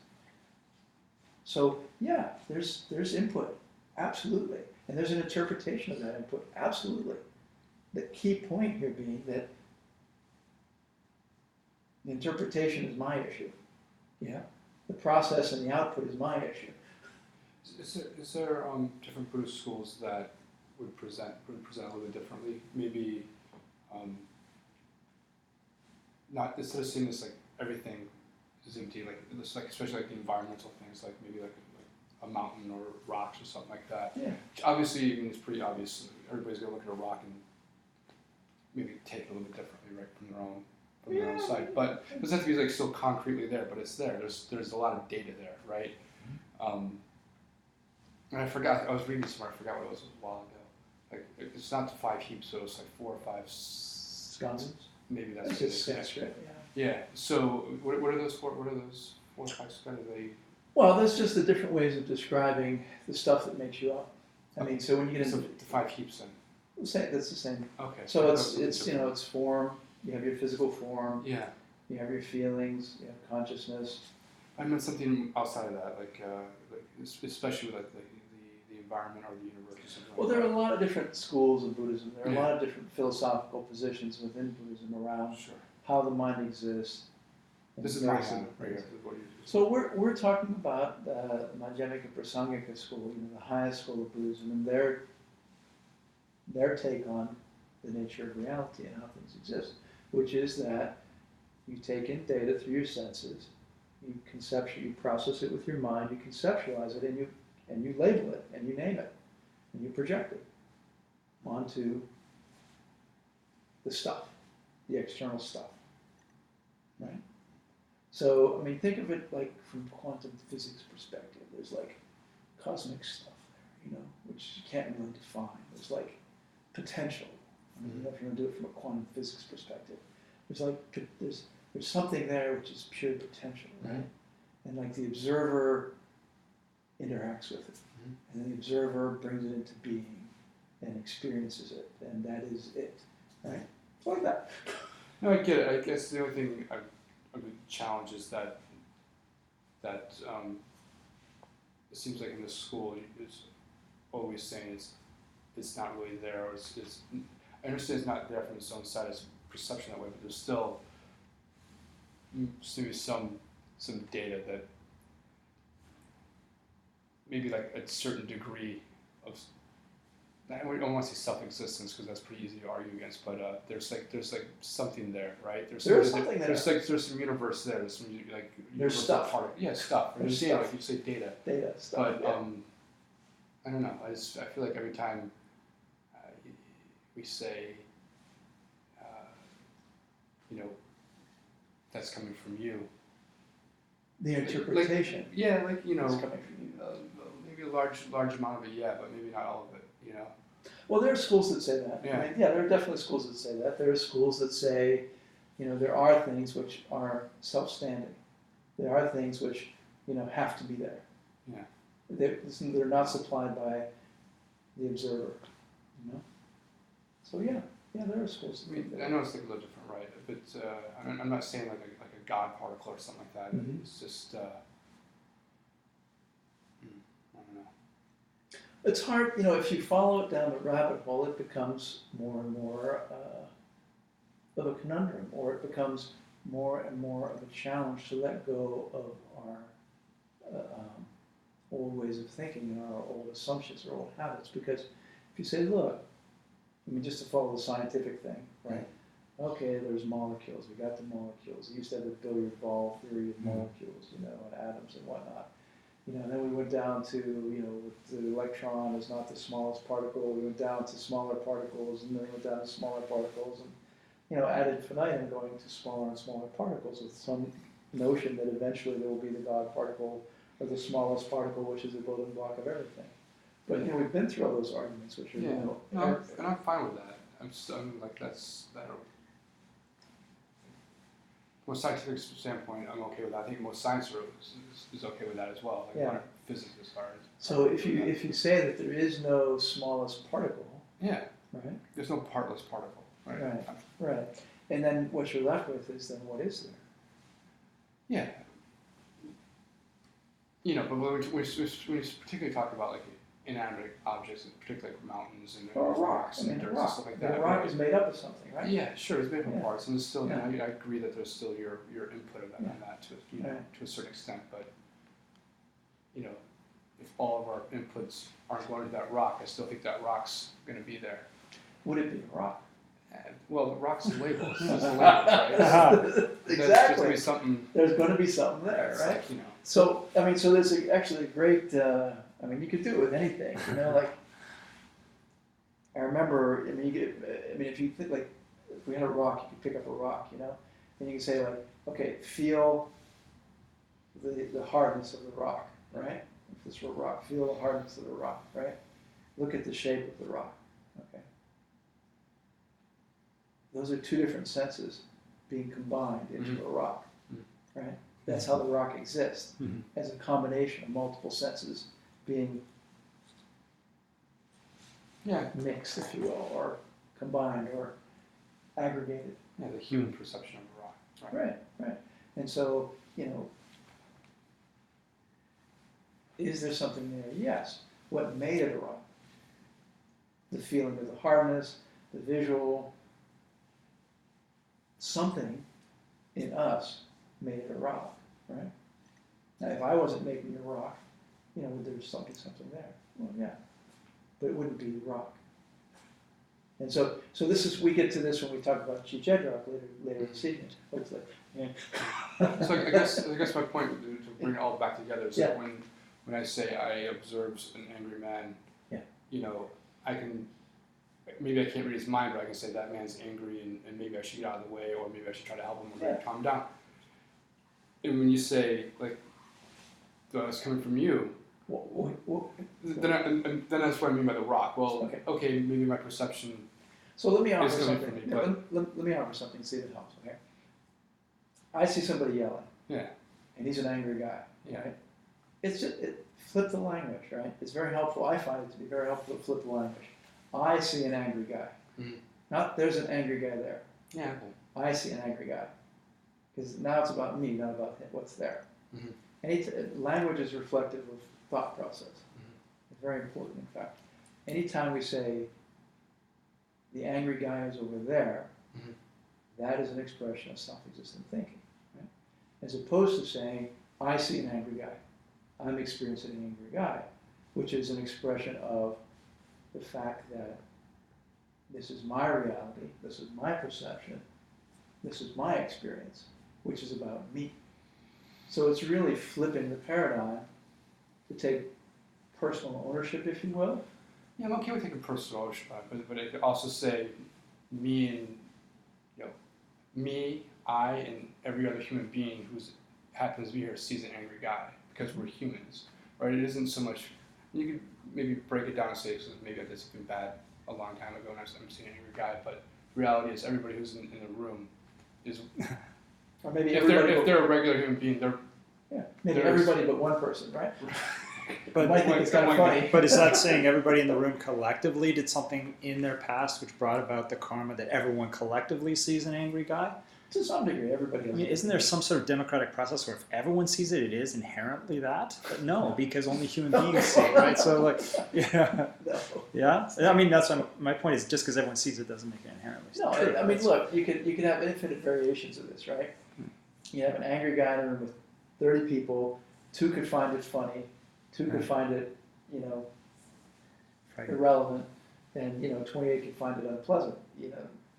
So yeah, there's input, absolutely, and there's an interpretation of that input, absolutely. The key point here being that the interpretation is my issue. Yeah, the process and the output is my issue. Is there different Buddhist schools that would present a little bit differently? Maybe not, instead of seeing this like everything is empty, like it's like, especially like the environmental things, like maybe like a mountain or rocks or something like that. Yeah. Obviously, it's pretty obvious. Everybody's gonna look at a rock and maybe take it a little bit differently, right, from their own side. But it doesn't have to be like so concretely there, but it's there. There's a lot of data there, right? And I forgot. I was reading somewhere. I forgot what it was a while ago. Like it's not the 5 heaps, so it's like 4 or 5 Sconces. Maybe that's That's what it just is. Sanskrit. Yeah. So what are those 4? What are those 4 or 5 sconces? Are they? Well, that's just the different ways of describing the stuff that makes you up. I mean, so when you get into the 5 heaps then. that's the same. Okay. So it's form. You have your physical form. Yeah. You have your feelings. You have consciousness. I meant something outside of that, like especially with like the environment or the universe or something Well, like there are that. a lot of different schools of Buddhism. There are Yeah. a lot of different philosophical positions within Buddhism around Sure. how the mind exists. and This is my various hand different right here. things. This is what you So we're talking about the Madhyamika Prasangika school, the highest school of Buddhism, and their take on the nature of reality and how things exist, which is that you take in data through your senses, you process it with your mind, you conceptualize it, and you label it, and you name it, and you project it onto the stuff, the external stuff, right? So, I mean, think of it like from quantum physics perspective. There's like cosmic stuff there, which you can't really define. There's like potential. I mean, if you want to do it from a quantum physics perspective, there's something there which is pure potential, right? And like the observer interacts with it, and the observer brings it into being and experiences it, and that is it, right? It's like that. No, I get it. I guess the only thing I would challenge is that it seems like in the school it's always saying it's not really there, or it's I understand it's not there from its own side as perception that way, but there's still maybe some data that maybe like a certain degree of, I don't want to say self-existence because that's pretty easy to argue against, but there's like something there, right? There's something there. There's some universe there. There's some like There's stuff. Stuff. There's Understand, stuff. like you say data. Data stuff. But I don't know. I feel like every time we say, that's coming from you. The interpretation. Yeah, is coming from you. Maybe a large amount of it, yeah, but maybe not all of it. Well, there are schools that say that. Yeah. I mean, there are definitely schools that say that. There are schools that say, there are things which are self-standing. There are things which, have to be there. Yeah. They're not supplied by the observer. So yeah, there are schools that think that. I know it's like a little different, right? But I'm not saying like a God particle or something like that. Mhm. It's just I don't know. It's hard, if you follow it down the rabbit hole, it becomes more and more of a conundrum, or it becomes more and more of a challenge to let go of our old ways of thinking and our old assumptions or old habits. Because if you say, look, just to follow the scientific thing, right? Okay, there's molecules. We got the molecules. We used to have the billiard ball theory of molecules, and atoms and whatnot. And then we went down to, with the electron is not the smallest particle. We went down to smaller particles, and then we went down to smaller particles, and ad infinitum going to smaller and smaller particles with some notion that eventually there will be the God particle or the smallest particle, which is the building block of everything. But we've been through all those arguments, which are and I'm fine with that. I'm like from a scientific standpoint, I'm okay with that. I think most science is okay with that as well. Like modern physics as far as. So if you say that there is no smallest particle, yeah, right? There's no partless particle, right? Right. And then what you're left with is then what is there? Yeah. But when we particularly talk about like inanimate objects, particularly like mountains and Or rocks and a dirt and rock. stuff like that. A rock is made up of something, right? Yeah, sure, it's made up of parts, and there's still. Yeah. I agree that there's still your input of that on that to a certain extent, but if all of our inputs aren't going to that rock, I still think that rock's going to be there. Would it be a rock? Well, rock's a label. It's just a label, right? Exactly. There's going to be something. There's going to be something there, right? Like, So there's actually a great. You could do it with anything. Like I remember. If you think like if we had a rock, you could pick up a rock, and you can say like, okay, feel the hardness of the rock, right? If this were a rock, feel the hardness of the rock, right? Look at the shape of the rock, okay? Those are two different senses being combined into a rock, right? That's how the rock exists, as a combination of multiple senses being mixed, if you will, or combined, or aggregated. Yeah, the human perception of a rock. Right. And so, is there something there? Yes. what made it a rock. The feeling of the hardness, the visual, something in us made it a rock, right? Now, if I wasn't making a rock, would there something there? Well, yeah, but it wouldn't be rock. And so we get to this when we talk about Chi-Chedrock later this evening, hopefully. Yeah. So I guess my point to bring it all back together is that Yeah. when I say I observe an angry man, Yeah. I can, maybe I can't read his mind, but I can say that man's angry and maybe I should get out of the way, or maybe I should try to help him or maybe calm him down. And when you say, like, it's coming from you, then that's what I mean by the rock. Well, okay, maybe my perception. So let me offer It's coming something. from me, Let me offer something. See if it helps. Okay. I see somebody yelling. Yeah. And he's an angry guy. Yeah. Right? It's just flip the language, right? It's very helpful. I find it to be very helpful to flip the language. I see an angry guy. Mm-hmm. Not there's an angry guy there. Yeah. I see an angry guy. Because now it's about me, not about him, what's there. Mm-hmm. Language is reflective of thought process. Mm-hmm. It's very important, in fact. Anytime we say the angry guy is over there, mm-hmm. that is an expression of self-existent thinking. Right? As opposed to saying, I see an angry guy. I'm experiencing an angry guy, which is an expression of the fact that this is my reality, this is my perception, this is my experience, which is about me. So it's really flipping the paradigm to take personal ownership, if you will. Yeah, I'm okay with taking personal ownership, but I could also say me and, me, I, and every other human being who happens to be here sees an angry guy because we're humans, right? It isn't so much, you could maybe break it down and say, maybe I did something bad a long time ago and I'm seeing an angry guy, but the reality is everybody who's in the room is, Or maybe if they're a regular human being, maybe everybody but one person, right? But You might think it's kind of funny. But is that saying everybody in the room collectively did something in their past which brought about the karma that everyone collectively sees an angry guy? To some degree, everybody I has. mean, isn't there some sort of democratic process where if everyone sees it, it is inherently that? But no, because only human beings see it, right? So, like, yeah. No. Yeah? I mean, that's my point is just because everyone sees it doesn't make it inherently No, true. I mean, look, you could have infinite variations of this, right? You have an angry guy in a room with 30 people, 2 could find it funny, 2 could find it, Right. irrelevant, and 28 could find it unpleasant.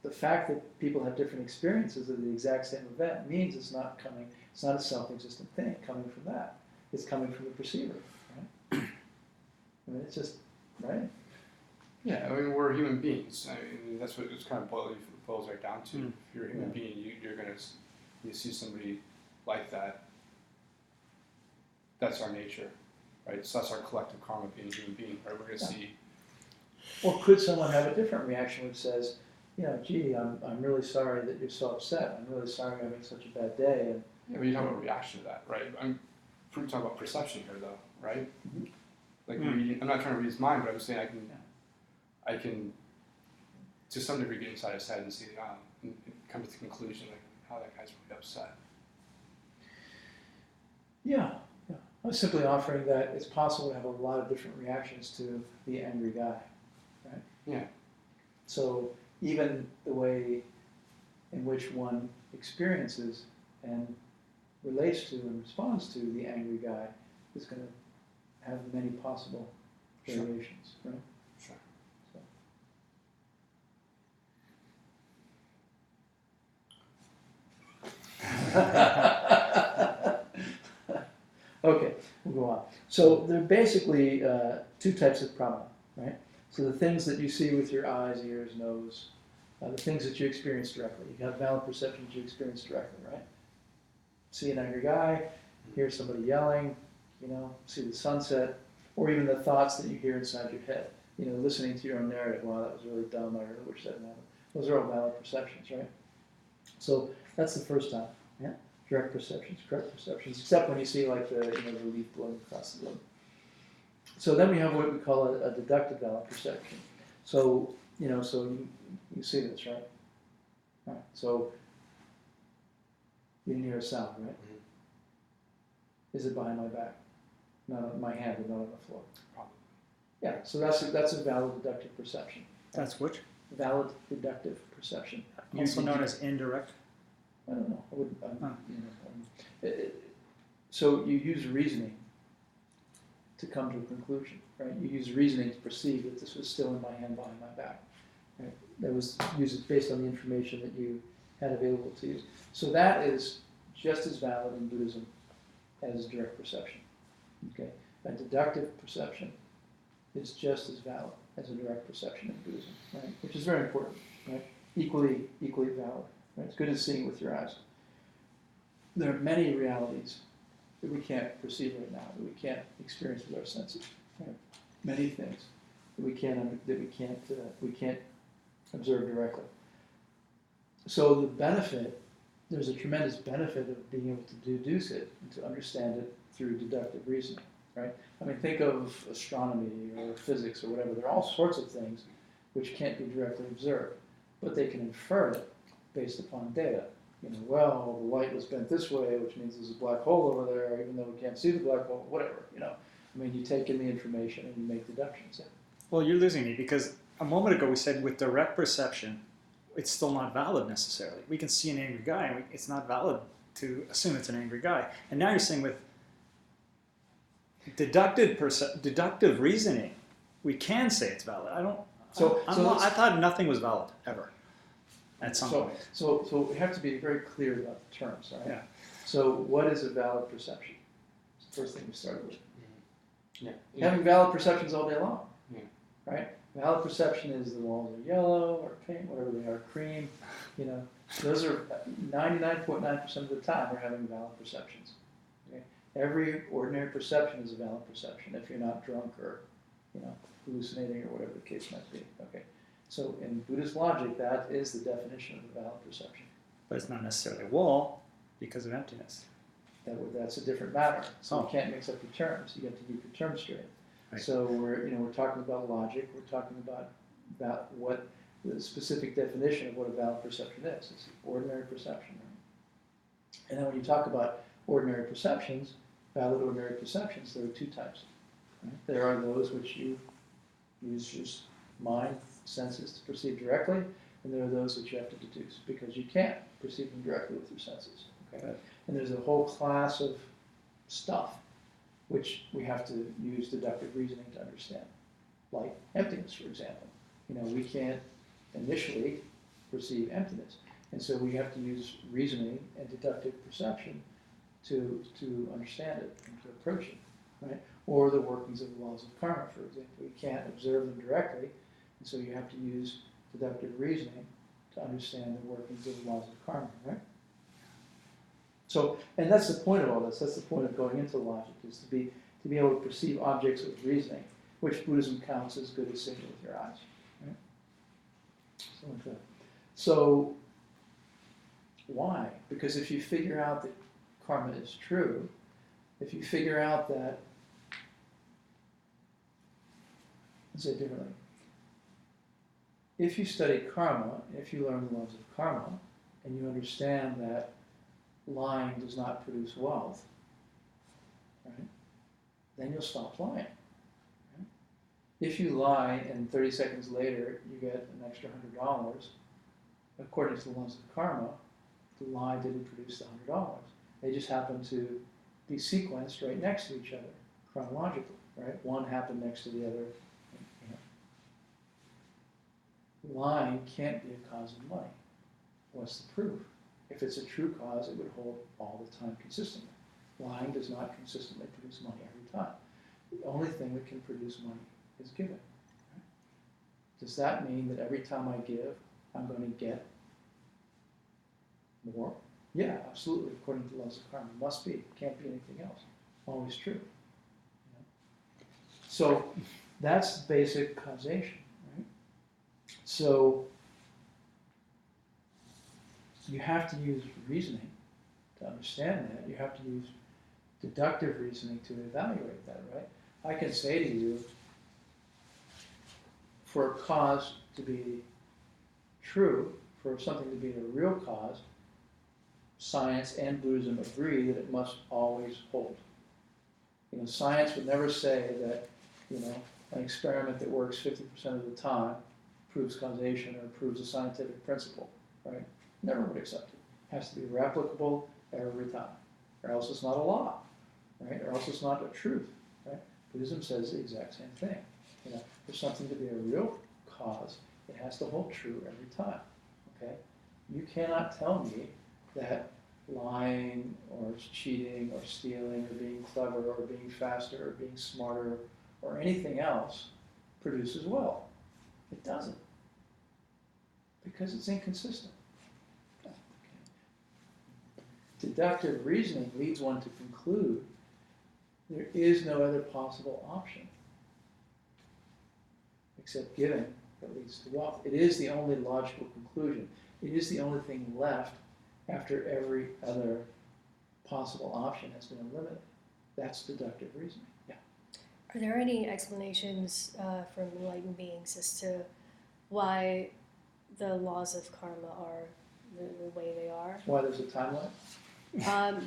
The fact that people have different experiences of the exact same event means it's not a self-existent thing coming from that. It's coming from the perceiver, right? I mean, it's just, right? yeah, I mean, we're human beings. I mean, that's what it's kind of boils right down to. If you're a human being, you're going to, you see somebody like that, that's our nature, right? So that's our collective karma being a human being, right? We're going to see. Or could someone have a different reaction which says, gee, I'm really sorry that you're so upset. I'm really sorry you're having such a bad day. And Yeah, but you have a reaction to that, right? We're talking about perception here, though, right? Mhm. Like reading, I'm not trying to read his mind, but I'm saying I can, to some degree, get inside his head and see, and come to the conclusion like how that guy's really upset. yeah. I was simply offering that it's possible to have a lot of different reactions to the angry guy, right? Yeah. So even the way in which one experiences and relates to and responds to the angry guy is going to have many possible variations, right? Sure. Okay, we'll go on. So there are basically 2 types of pramana, right? So the things that you see with your eyes, ears, nose, the things that you experience directly. You have valid perceptions you experience directly, right? See an angry guy, hear somebody yelling, see the sunset, or even the thoughts that you hear inside your head. Listening to your own narrative. Wow, that was really dumb. I really wish that hadn't happened. Those are all valid perceptions, right? So that's the first time. Yeah. Direct perceptions, correct perceptions, except when you see like the the leaf blowing across the room. So then we have what we call a deductive valid perception. So so you see this, right? All right. So you didn't hear a sound, right? Mm-hmm. Is it behind my back? Not on my hand, but not on the floor. Probably. Yeah, so that's a valid deductive perception. That's which? Valid deductive perception. Also known as indirect. I don't know. I would, Huh. So you use reasoning to come to a conclusion, right? You use reasoning to perceive that this was still in my hand behind my back. Right? That was used based on the information that you had available to you. So that is just as valid in Buddhism as direct perception. Okay, a deductive perception is just as valid as a direct perception in Buddhism, right? Which is very important, right? Equally valid. Right? It's good as seeing with your eyes. There are many realities that we can't perceive right now, that we can't experience with our senses. Right? Many things that we can't observe directly. So the benefit, there's a tremendous benefit of being able to deduce it and to understand it through deductive reasoning. Right? I mean, think of astronomy or physics or whatever. There are all sorts of things which can't be directly observed, but they can infer it based upon data. You know, well, the light was bent this way, which means there's a black hole over there, even though we can't see the black hole, whatever, you know. I mean, you take in the information and you make deductions. Yeah. Well, you're losing me because a moment ago we said with direct perception, it's still not valid necessarily. We can see an angry guy, and it's not valid to assume it's an angry guy. And now you're saying with deductive reasoning, we can say it's valid. I thought nothing was valid ever. At some point. So we have to be very clear about the terms, right? Yeah. So what is a valid perception? It's the first thing we started with. Yeah. Having valid perceptions all day long. Yeah. Right? Valid perception is the walls are yellow or pink, whatever they are, cream. You know, those are 99.9% of the time we're having valid perceptions. Okay? Every ordinary perception is a valid perception if you're not drunk or, you know, hallucinating or whatever the case might be. Okay. So in Buddhist logic, that is the definition of a valid perception. But it's not necessarily a wall because of emptiness. That's a different matter. So Oh. you can't mix up your terms. You have to keep your terms straight. Right. So we're talking about logic. We're talking about what the specific definition of what a valid perception is. It's ordinary perception. Right? And then when you talk about ordinary perceptions, valid ordinary perceptions, there are two types. Right? There are those which you use your mind, senses to perceive directly, and there are those which you have to deduce because you can't perceive them directly with your senses. Okay? Right. And there's a whole class of stuff which we have to use deductive reasoning to understand, like emptiness, for example. You know, we can't initially perceive emptiness, and so we have to use reasoning and deductive perception to understand it and to approach it, right? Or the workings of the laws of karma, for example. We can't observe them directly, and so you have to use deductive reasoning to understand the workings of the laws of karma, right? So, and that's the point of all this. That's the point of going into logic, is to be able to perceive objects with reasoning, which Buddhism counts as good as seeing with your eyes. Right? So, why? Because if you figure out that karma is true, if you figure out that, let's say it differently, if you study karma, if you learn the laws of karma, and you understand that lying does not produce wealth, right? Then you'll stop lying. Right? If you lie and 30 seconds later you get an extra $100, according to the laws of karma, the lie didn't produce the $100. They just happen to be sequenced right next to each other chronologically, right? One happened next to the other. You know. Lying can't be a cause of money. What's the proof? If it's a true cause, it would hold all the time consistently. Lying does not consistently produce money every time. The only thing that can produce money is giving. Right? Does that mean that every time I give, I'm going to get more? Yeah, absolutely. According to the laws of karma, it must be. It can't be anything else. Always true. You know? So that's basic causation. Right? So you have to use reasoning to understand that. You have to use deductive reasoning to evaluate that, right? I can say to you, for a cause to be true, for something to be a real cause, science and Buddhism agree that it must always hold. You know, science would never say that, you know, an experiment that works 50% of the time proves causation or proves a scientific principle, right? Never would accept it. It has to be replicable every time, or else it's not a law, right? Or else it's not a truth, right? Buddhism says the exact same thing. You know, for something to be a real cause, it has to hold true every time, okay? You cannot tell me that lying or cheating or stealing or being clever or being faster or being smarter or anything else produces wealth. It doesn't, because it's inconsistent. Okay. Deductive reasoning leads one to conclude there is no other possible option except giving that leads to wealth. It is the only logical conclusion. It is the only thing left after every other possible option has been eliminated. That's deductive reasoning. Yeah. Are there any explanations from enlightened beings as to why the laws of karma are the way they are? Why there's a timeline?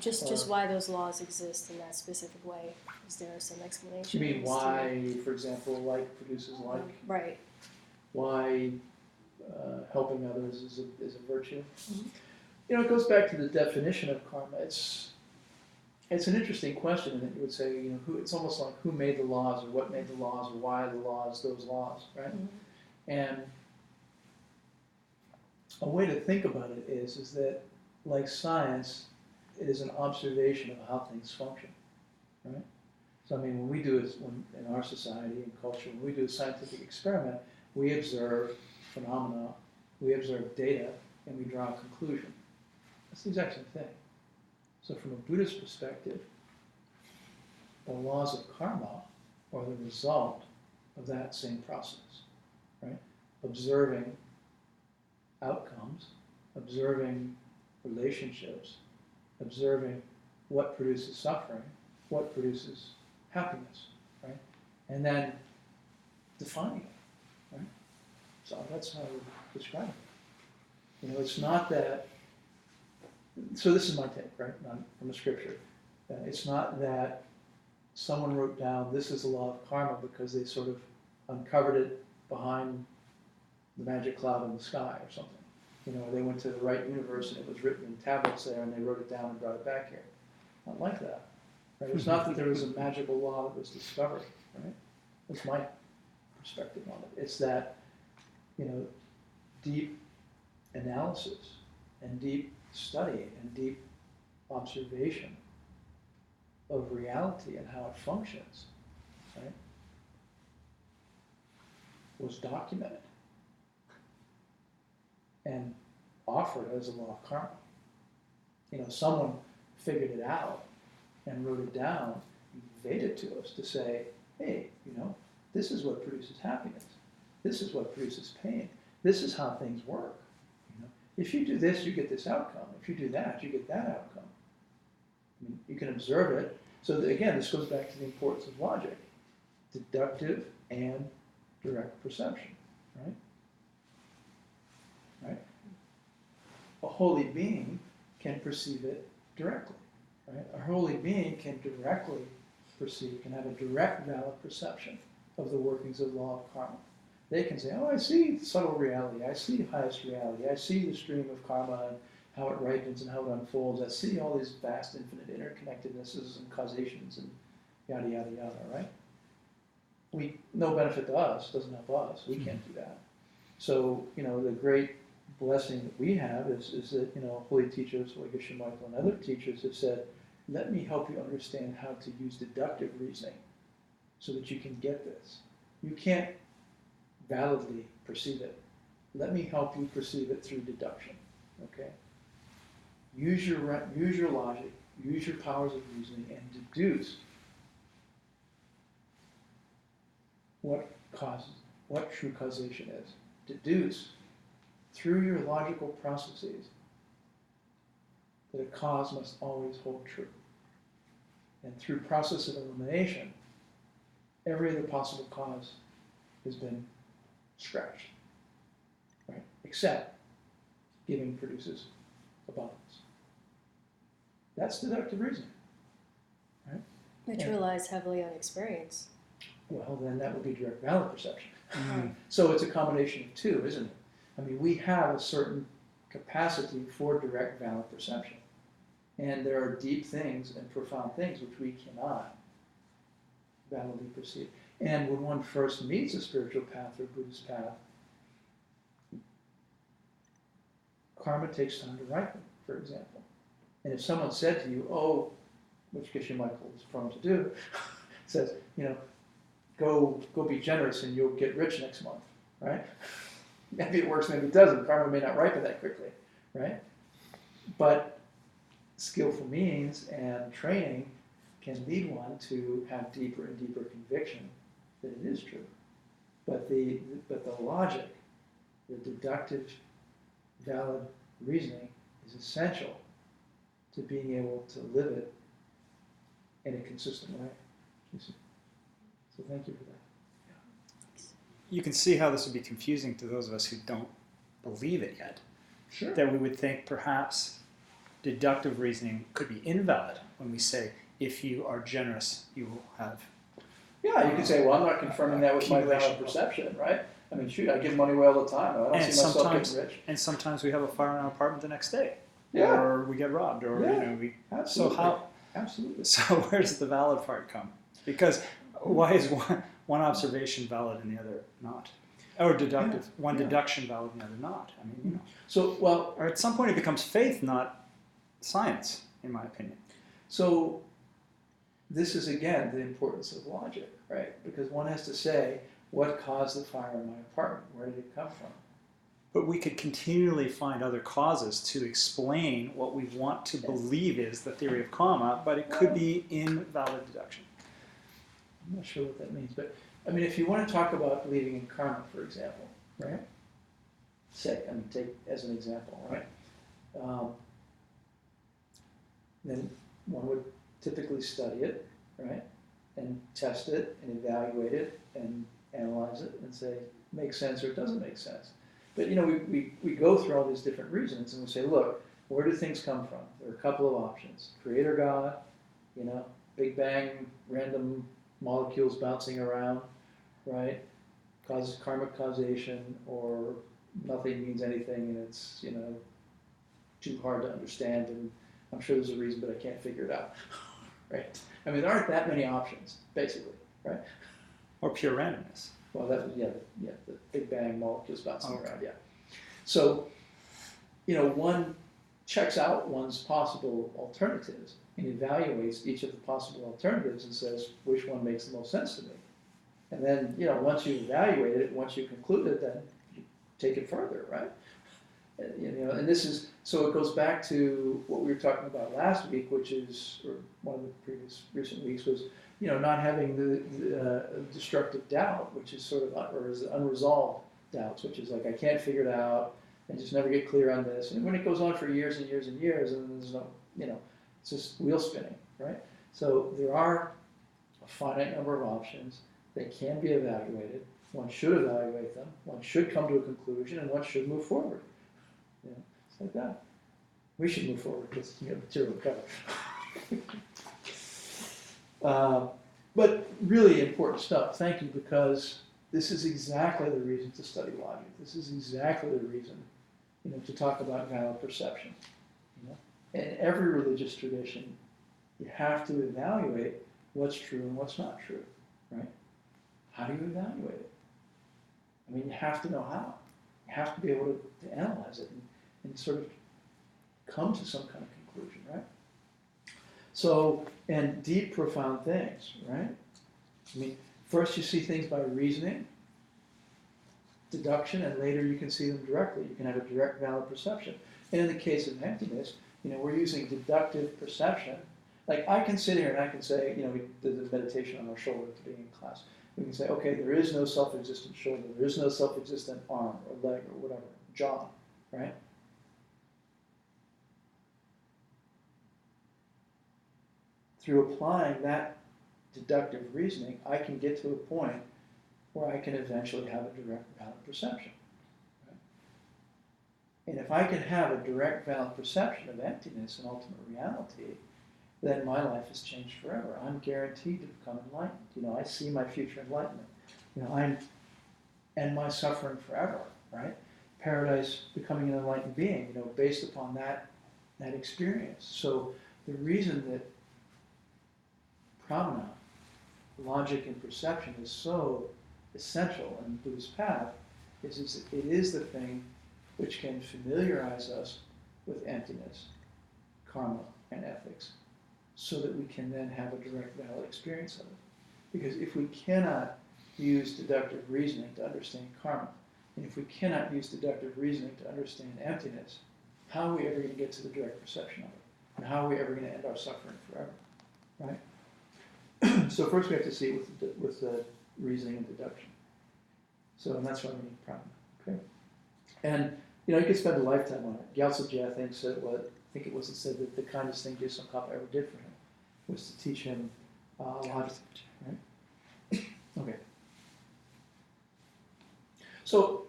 Just why those laws exist in that specific way. Is there some explanation? You mean why, for example, like produces like? Right. Why helping others is a virtue? Mhm. You know, it goes back to the definition of karma. It's an interesting question in that you would say, you know, it's almost like who made the laws or what made the laws or why the laws, those laws, right? Mhm. And a way to think about it is that, like science, it is an observation of how things function, right? So I mean, when we do it in our society and culture, when we do a scientific experiment, we observe phenomena, we observe data, and we draw a conclusion. That's the exact same thing. So from a Buddhist perspective, the laws of karma are the result of that same process, right? Observing outcomes, observing relationships, observing what produces suffering, what produces happiness, right? And then defining it, right? So that's how I would describe it. You know, it's not that, so this is my take, right, from the scripture. It's not that someone wrote down this is the law of karma because they sort of uncovered it behind the magic cloud in the sky or something. You know, they went to the right universe and it was written in tablets there and they wrote it down and brought it back here. Not like that. Right? It's not that there was a magical law that was discovered, right? That's my perspective on it. It's that, you know, deep analysis and deep study and deep observation of reality and how it functions, right, was documented and offered as a law of karma. You know, someone figured it out and wrote it down and conveyed it to us to say, hey, you know, this is what produces happiness. This is what produces pain. This is how things work. You know, if you do this, you get this outcome. If you do that, you get that outcome. I mean, you can observe it. So that, again, this goes back to the importance of logic, deductive and direct perception, right? Right? A holy being can perceive it directly, right? A holy being can directly perceive, can have a direct valid perception of the workings of the law of karma. They can say, oh, I see subtle reality, I see highest reality, I see the stream of karma and how it ripens and how it unfolds, I see all these vast infinite interconnectednesses and causations and yada, yada, yada, right? No benefit to us, doesn't help us, we can't do that. So, you know, the great blessing that we have is that, you know, holy teachers like Geshe Michael and other teachers have said, let me help you understand how to use deductive reasoning so that you can get this. You can't validly perceive it. Let me help you perceive it through deduction, okay? Use your logic, use your powers of reasoning, and deduce what true causation is. Deduce through your logical processes that a cause must always hold true. And through process of elimination, every other possible cause has been scratched, right? Except giving produces abundance. That's deductive reasoning, right? Which Yeah. relies heavily on experience. well, then that would be direct valid perception. Mm. So it's a combination of two, isn't it? I mean, we have a certain capacity for direct valid perception. And there are deep things and profound things which we cannot validly perceive. And when one first meets a spiritual path or Buddhist path, karma takes time to ripen, for example. And if someone said to you, oh, which Geshe Michael is prone to do, says, go be generous and you'll get rich next month, right? Maybe it works, maybe it doesn't. Karma may not ripen that quickly, right? But skillful means and training can lead one to have deeper and deeper conviction that it is true. But the logic, the deductive, valid reasoning is essential to being able to live it in a consistent way. So thank you for that. You can see how this would be confusing to those of us who don't believe it yet. Sure. That we would think perhaps deductive reasoning could be invalid when we say, if you are generous, you will have. Yeah, you could say, well, I'm not confirming that with my valid accumulation. perception, right? I mean, shoot, I give money away all the time. I don't And see myself sometimes- getting rich. And sometimes we have a fire in our apartment the next day. Yeah. Or we get robbed, or Yeah. we. Absolutely. So how? Absolutely. So where does the valid part come? Because why is one observation valid and the other not? Or deductive, one deduction valid and the other not? I mean, So, well, Or at some point it becomes faith, not science, in my opinion. so this is again the importance of logic, right? Because one has to say, what caused the fire in my apartment? Where did it come from? But we could continually find other causes to explain what we want to believe is the theory of karma, but it could be invalid deduction. I'm not sure what that means, but I mean, if you want to talk about believing in karma, for example, right? Take as an example, right? Then one would typically study it, right? And test it and evaluate it and analyze it and say, makes sense or it doesn't make sense. But we go through all these different reasons and we say, look, where do things come from? There are a couple of options. Creator God, Big Bang, random molecules bouncing around, right? Causes karmic causation, or nothing means anything and it's, too hard to understand and I'm sure there's a reason, but I can't figure it out, right? I mean, there aren't that many options, basically, right? Or pure randomness. Well, that was, the Big Bang molecules bouncing Okay. around, yeah. So, one checks out one's possible alternatives and evaluates each of the possible alternatives and says, which one makes the most sense to me? And then, once you evaluate it, once you conclude it, then you take it further, right? And this is, so it goes back to what we were talking about last week, which is, or one of the recent weeks was, not having the destructive doubt, which is sort of, or is unresolved doubts, which is like, I can't figure it out, and just never get clear on this. And when it goes on for years and years and years, and there's no, it's just wheel spinning, right? So there are a finite number of options. They can be evaluated. One should evaluate them. One should come to a conclusion, and one should move forward. It's like that. We should move forward because material cover. But really important stuff. Thank you, because this is exactly the reason to study logic. This is exactly the reason, to talk about valid perception. In every religious tradition, you have to evaluate what's true and what's not true, right? How do you evaluate it? I mean, you have to know how. You have to be able to analyze it and sort of come to some kind of conclusion, right? So, and deep, profound things, right? I mean, first you see things by reasoning, deduction, and later you can see them directly. You can have a direct, valid perception. And in the case of emptiness, we're using deductive perception. Like, I can sit here and I can say, we did the meditation on our shoulder at the beginning of class. We can say, okay, there is no self-existent shoulder, there is no self-existent arm or leg or whatever, jaw, right? Through applying that deductive reasoning, I can get to a point where I can eventually have a direct, valid perception. Right? And if I can have a direct, valid perception of emptiness and ultimate reality, then my life has changed forever. I'm guaranteed to become enlightened. You know, I see my future enlightenment. You know, I'm end my suffering forever, right? Paradise, becoming an enlightened being, you know, based upon that experience. So the reason that pramana, logic and perception, is so essential in the Buddhist path is it is the thing which can familiarize us with emptiness, karma, and ethics, so that we can then have a direct, valid experience of it. Because if we cannot use deductive reasoning to understand karma, and if we cannot use deductive reasoning to understand emptiness, how are we ever going to get to the direct perception of it? And how are we ever going to end our suffering forever? Right? So first we have to see it with the reasoning and deduction. So, and that's why we need pramana. Okay? And, you know, you could spend a lifetime on it. Gyaltsen Je, I think, said that the kindest thing Geshe-Kappa ever did for him was to teach him logic. Right? Okay. So,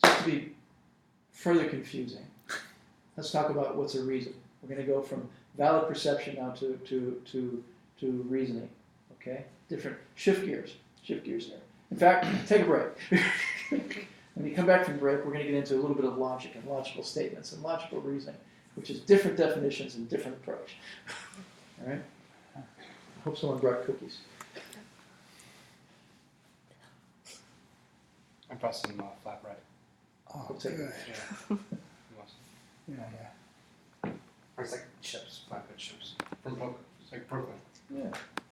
just to be further confusing, let's talk about what's a reason. We're going to go from valid perception now to reasoning. Okay? Different, shift gears there. In fact, take a break. When you come back from break, we're going to get into a little bit of logic and logical statements and logical reasoning, which is different definitions and different approach. All right? I hope someone brought cookies. I brought some flat bread. Oh, We'll take good. it. Yeah. Yeah. Or it's like chips, flatbread chips from Brooklyn. It's like Brooklyn. Yeah.